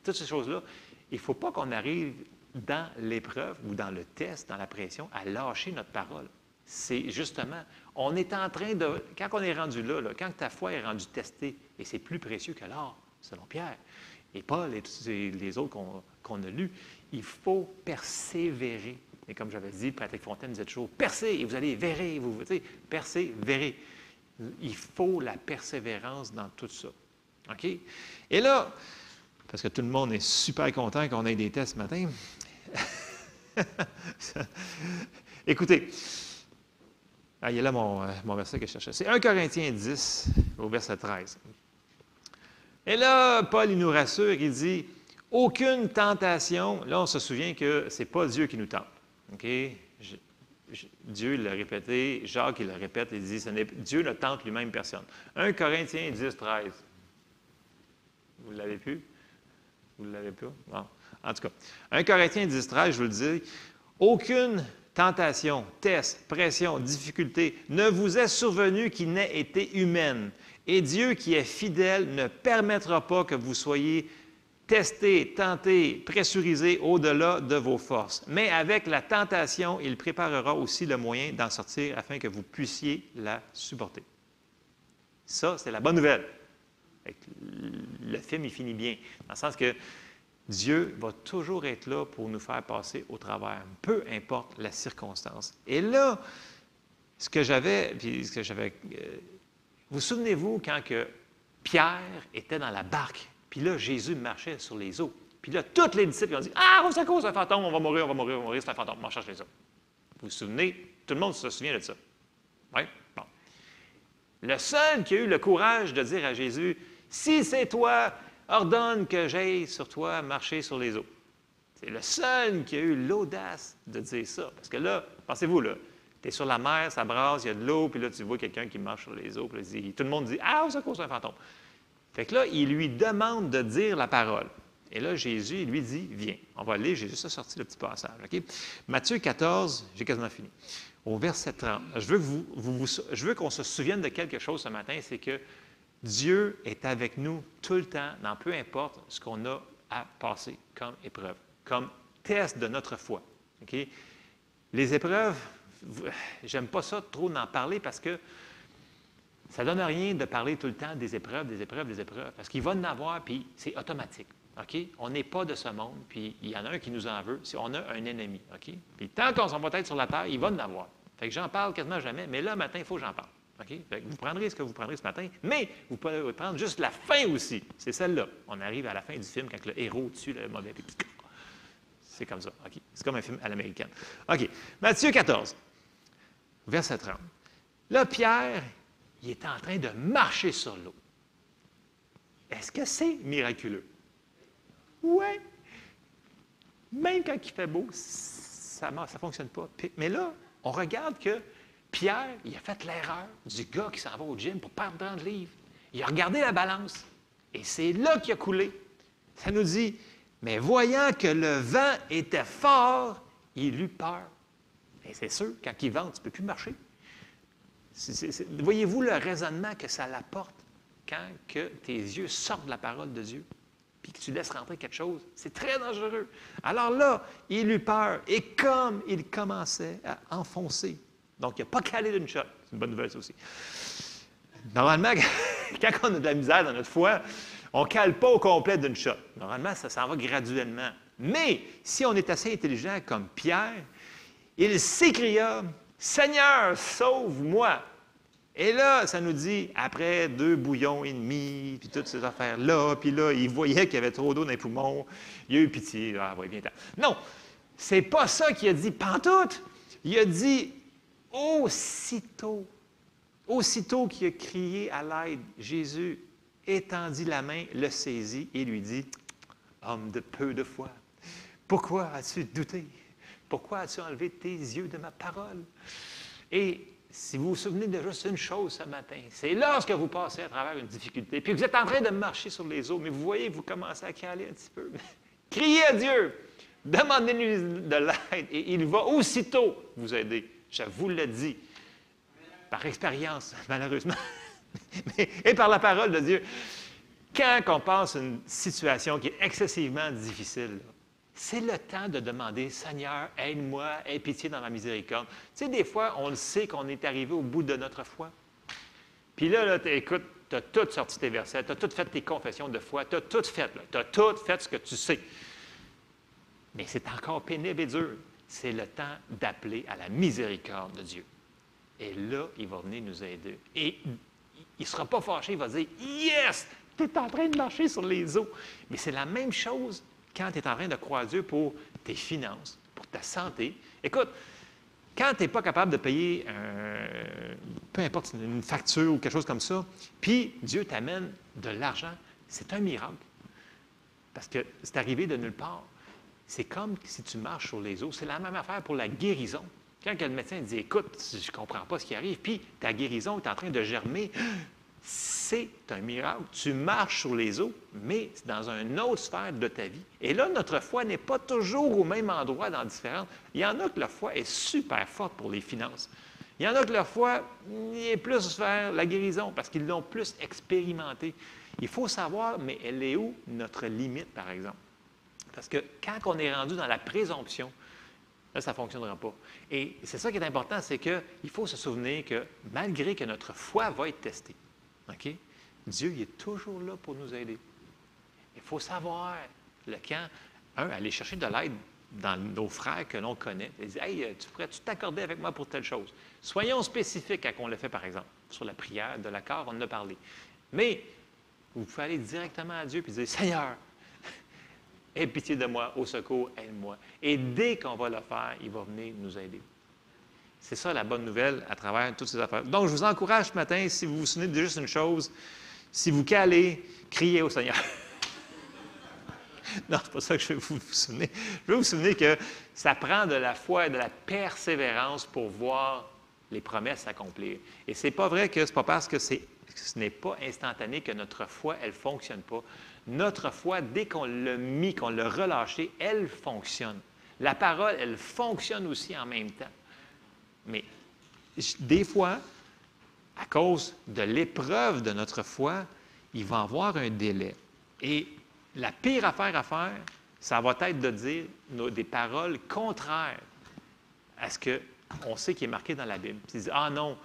Toutes ces choses-là. Il ne faut pas qu'on arrive dans l'épreuve ou dans le test, dans la pression, à lâcher notre parole. C'est justement, on est en train de, quand on est rendu là, quand ta foi est rendue testée, et c'est plus précieux que l'or, selon Pierre, et Paul et tous les autres qu'on a lus, il faut persévérer. Et comme j'avais dit, Patrick Fontaine disait toujours, percez et vous allez verrez, vous percez, verrez. Il faut la persévérance dans tout ça. OK? Et là, parce que tout le monde est super content qu'on ait des tests ce matin, écoutez, il y a là mon verset que je cherchais. C'est 1 Corinthiens 10, au verset 13. Et là, Paul, il nous rassure, il dit, aucune tentation, là, on se souvient que ce n'est pas Dieu qui nous tente. OK? Dieu l'a répété, Jacques, il le répète, il dit, Dieu ne tente lui-même personne. 1 Corinthiens 10, 13. Vous ne l'avez plus? Vous ne l'avez pas? Bon. En tout cas, 1 Corinthiens 10, 13, je vous le dis, aucune tentation, test, pression, difficulté ne vous est survenue qui n'ait été humaine. Et Dieu qui est fidèle ne permettra pas que vous soyez testés, tentés, pressurisés au-delà de vos forces. Mais avec la tentation, il préparera aussi le moyen d'en sortir afin que vous puissiez la supporter. Ça, c'est la bonne nouvelle. Le film, il finit bien, dans le sens que Dieu va toujours être là pour nous faire passer au travers, peu importe la circonstance. Et là, vous souvenez-vous quand que Pierre était dans la barque, puis là, Jésus marchait sur les eaux. Puis là, tous les disciples ont dit, « Ah, c'est à cause d'un fantôme, on va mourir, c'est un fantôme, on cherche les eaux. » Vous vous souvenez? Tout le monde se souvient de ça. Oui? Bon. Le seul qui a eu le courage de dire à Jésus, « Si c'est toi, ordonne que j'aille sur toi marcher sur les eaux. » C'est le seul qui a eu l'audace de dire ça. Parce que là, pensez-vous, là, tu es sur la mer, ça brasse, il y a de l'eau, puis là, tu vois quelqu'un qui marche sur les eaux, puis là, tout le monde dit, « Ah, c'est à cause d'un fantôme. » Fait que là, il lui demande de dire la parole. Et là, Jésus, il lui dit, « Viens. » On va lire, j'ai juste sorti le petit passage. OK? Matthieu 14, j'ai quasiment fini. Au verset 30. Je veux qu'on se souvienne de quelque chose ce matin, c'est que Dieu est avec nous tout le temps, dans peu importe ce qu'on a à passer comme épreuve, comme test de notre foi. OK? Les épreuves, j'aime pas ça trop d'en parler parce que ça ne donne rien de parler tout le temps des épreuves, parce qu'il va en avoir, puis c'est automatique. OK? On n'est pas de ce monde, puis il y en a un qui nous en veut, si on a un ennemi. OK? Puis tant qu'on va être sur la terre, il va en avoir. Fait que j'en parle quasiment jamais, mais là, matin, il faut que j'en parle. OK? Fait que vous prendrez ce que vous prendrez ce matin, mais vous pouvez prendre juste la fin aussi. C'est celle-là. On arrive à la fin du film quand le héros tue le mauvais. C'est comme ça. OK? C'est comme un film à l'américaine. OK. Matthieu 14, verset 30. Là, Pierre, il est en train de marcher sur l'eau. Est-ce que c'est miraculeux? Oui. Même quand il fait beau, ça ne fonctionne pas. Mais là, on regarde que Pierre, il a fait l'erreur du gars qui s'en va au gym pour perdre 30 livres. Il a regardé la balance et c'est là qu'il a coulé. Ça nous dit, mais voyant que le vent était fort, il eut peur. Et c'est sûr, quand il vente, tu ne peux plus marcher. Voyez-vous le raisonnement que ça l'apporte quand que tes yeux sortent de la parole de Dieu puis que tu laisses rentrer quelque chose? C'est très dangereux. Alors là, il eut peur et comme il commençait à enfoncer, donc il n'a pas calé d'une shot. C'est une bonne nouvelle, ça aussi. Normalement, quand on a de la misère dans notre foi, on ne cale pas au complet d'une shot. Normalement, ça s'en va graduellement. Mais si on est assez intelligent comme Pierre, il s'écria, « Seigneur, sauve-moi! » Et là, ça nous dit, après 2 bouillons et demi, puis toutes ces affaires-là, puis là, il voyait qu'il y avait trop d'eau dans les poumons, il a eu pitié. Ah, oui, viens-t'en. Non, c'est pas ça qu'il a dit pantoute. Il a dit, aussitôt qu'il a crié à l'aide, Jésus étendit la main, le saisit et lui dit, « Homme de peu de foi, pourquoi as-tu douté? Pourquoi as-tu enlevé tes yeux de ma parole? » Et si vous vous souvenez de juste une chose ce matin, c'est lorsque vous passez à travers une difficulté, puis que vous êtes en train de marcher sur les eaux, mais vous voyez que vous commencez à caler un petit peu. Criez à Dieu, demandez-lui de l'aide, et il va aussitôt vous aider. Je vous le dis, par expérience, malheureusement, et par la parole de Dieu. Quand on passe une situation qui est excessivement difficile, c'est le temps de demander, « Seigneur, aide-moi, aie pitié dans ma miséricorde. » Tu sais, des fois, on le sait qu'on est arrivé au bout de notre foi. Puis là, écoute, tu as tout sorti tes versets, tu as tout fait tes confessions de foi, tu as tout fait, tu as tout fait ce que tu sais. Mais c'est encore pénible et dur. c'est le temps d'appeler à la miséricorde de Dieu. Et là, il va venir nous aider. Et il ne sera pas fâché, il va dire « Yes! Tu es en train de marcher sur les eaux. » Mais c'est la même chose quand tu es en train de croire à Dieu pour tes finances, pour ta santé. Écoute, quand tu n'es pas capable de payer, peu importe, une facture ou quelque chose comme ça, puis Dieu t'amène de l'argent, c'est un miracle. Parce que c'est arrivé de nulle part. C'est comme si tu marches sur les eaux. C'est la même affaire pour la guérison. Quand le médecin dit « Écoute, je ne comprends pas ce qui arrive », puis ta guérison est en train de germer, c'est un miracle. Tu marches sur les eaux, mais c'est dans une autre sphère de ta vie. Et là, notre foi n'est pas toujours au même endroit dans différentes. Il y en a que leur foi est super forte pour les finances. Il y en a que leur foi est plus vers la guérison parce qu'ils l'ont plus expérimenté. Il faut savoir, mais elle est où notre limite, par exemple? Parce que quand on est rendu dans la présomption, là, ça ne fonctionnera pas. Et c'est ça qui est important, c'est qu'il faut se souvenir que malgré que notre foi va être testée, OK? Dieu il est toujours là pour nous aider. Il faut savoir le quand, aller chercher de l'aide dans nos frères que l'on connaît. Il dit « Hey, tu pourrais-tu t'accorder avec moi pour telle chose? » Soyons spécifiques quand on le fait, par exemple, sur la prière de l'accord, on en a parlé. Mais vous pouvez aller directement à Dieu et dire « Seigneur, aie pitié de moi, au secours, aide-moi. » Et dès qu'on va le faire, il va venir nous aider. C'est ça la bonne nouvelle à travers toutes ces affaires. Donc, je vous encourage ce matin, si vous vous souvenez de juste une chose, si vous calez, criez au Seigneur. Non, c'est pas ça que je veux vous souvenir. Je veux vous souvenir que ça prend de la foi et de la persévérance pour voir les promesses s'accomplir. Et c'est pas vrai que c'est pas parce que ce n'est pas instantané que notre foi, elle ne fonctionne pas. Notre foi, dès qu'on l'a mis, qu'on l'a relâché, elle fonctionne. La parole, elle fonctionne aussi en même temps. Mais des fois, à cause de l'épreuve de notre foi, il va y avoir un délai. Et la pire affaire à faire, ça va être de dire des paroles contraires à ce qu'on sait qui est marqué dans la Bible. Puis dire, ah non,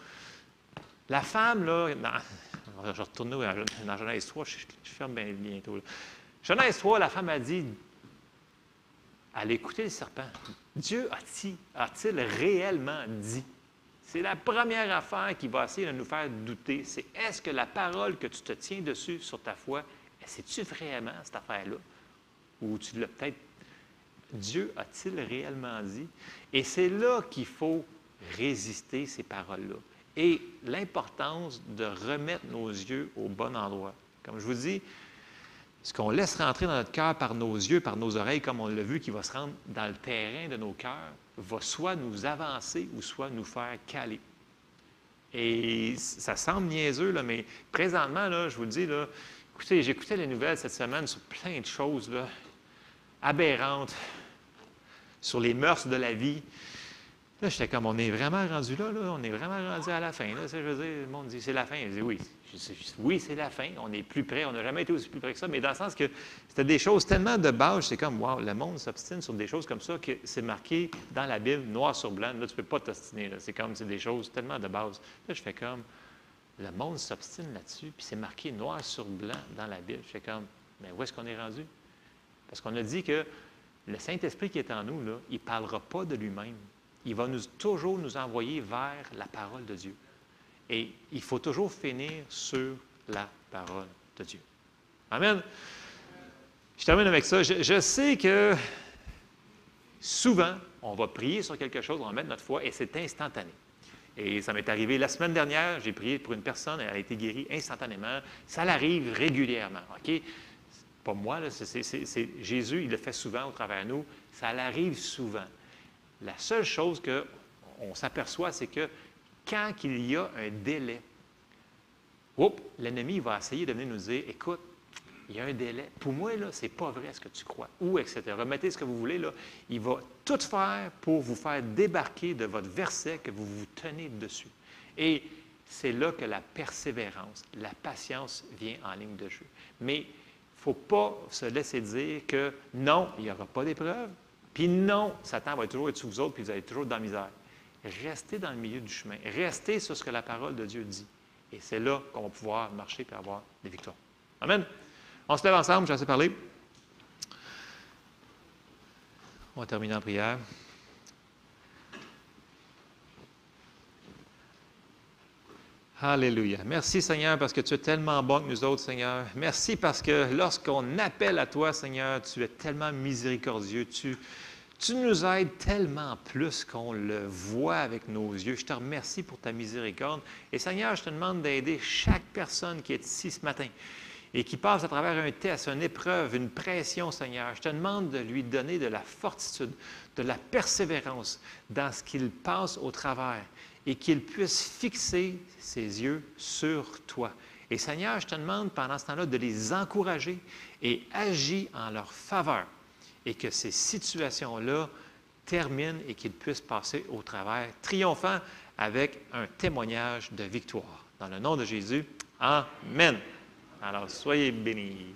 la femme, là, je vais retourner dans Genèse 3, je ferme bien bientôt. Là. Genèse 3, la femme a dit, elle a écouté le serpent. Dieu a-t-il réellement dit? C'est la première affaire qui va essayer de nous faire douter. C'est est-ce que la parole que tu te tiens dessus sur ta foi, c'est-tu vraiment cette affaire-là? Ou tu l'as peut-être... Dieu a-t-il réellement dit? Et c'est là qu'il faut résister ces paroles-là. Et l'importance de remettre nos yeux au bon endroit. Comme je vous dis, ce qu'on laisse rentrer dans notre cœur par nos yeux, par nos oreilles, comme on l'a vu, qui va se rendre dans le terrain de nos cœurs, va soit nous avancer ou soit nous faire caler. Et ça semble niaiseux, là, mais présentement, là, je vous le dis, là, écoutez, j'écoutais les nouvelles cette semaine sur plein de choses là, aberrantes, sur les mœurs de la vie. Là, j'étais comme, on est vraiment rendu là, on est vraiment rendu à la fin. Là, je veux dire, le monde dit, c'est la fin. Je dis, oui. Oui, c'est la fin. On est plus près. On n'a jamais été aussi plus près que ça. Mais dans le sens que c'était des choses tellement de base, c'est comme, wow, le monde s'obstine sur des choses comme ça que c'est marqué dans la Bible, noir sur blanc. Là, tu ne peux pas t'obstiner. C'est comme, c'est des choses tellement de base. Là, je fais comme, le monde s'obstine là-dessus, puis c'est marqué noir sur blanc dans la Bible. Je fais comme, mais où est-ce qu'on est rendu? Parce qu'on a dit que le Saint-Esprit qui est en nous, là, il ne parlera pas de lui-même. Il va toujours nous envoyer vers la parole de Dieu. Et il faut toujours finir sur la parole de Dieu. Amen. Je termine avec ça. Je sais que souvent, on va prier sur quelque chose, on va mettre notre foi et c'est instantané. Et ça m'est arrivé la semaine dernière, j'ai prié pour une personne, elle a été guérie instantanément. Ça l'arrive régulièrement. OK? Pas moi, là, c'est Jésus, il le fait souvent au travers de nous. Ça l'arrive souvent. La seule chose qu'on s'aperçoit, c'est que quand il y a un délai, l'ennemi va essayer de venir nous dire, écoute, il y a un délai. Pour moi, là, c'est pas vrai ce que tu crois. Ou, etc. Remettez ce que vous voulez, là. Il va tout faire pour vous faire débarquer de votre verset que vous vous tenez dessus. Et c'est là que la persévérance, la patience vient en ligne de jeu. Mais il ne faut pas se laisser dire que non, il n'y aura pas d'épreuve. Puis non, Satan va toujours être sous vous autres, puis vous allez toujours dans la misère. Restez dans le milieu du chemin. Restez sur ce que la parole de Dieu dit. Et c'est là qu'on va pouvoir marcher et avoir des victoires. Amen. On se lève ensemble, j'ai assez parlé. On va terminer en prière. Alléluia. Merci, Seigneur, parce que tu es tellement bon que nous autres, Seigneur. Merci parce que lorsqu'on appelle à toi, Seigneur, tu es tellement miséricordieux. Tu nous aides tellement plus qu'on le voit avec nos yeux. Je te remercie pour ta miséricorde. Et Seigneur, je te demande d'aider chaque personne qui est ici ce matin et qui passe à travers un test, une épreuve, une pression, Seigneur. Je te demande de lui donner de la fortitude, de la persévérance dans ce qu'il passe au travers et qu'il puisse fixer ses yeux sur toi. Et Seigneur, je te demande pendant ce temps-là de les encourager et agir en leur faveur et que ces situations-là terminent et qu'ils puissent passer au travers, triomphant avec un témoignage de victoire. Dans le nom de Jésus, Amen. Alors, soyez bénis.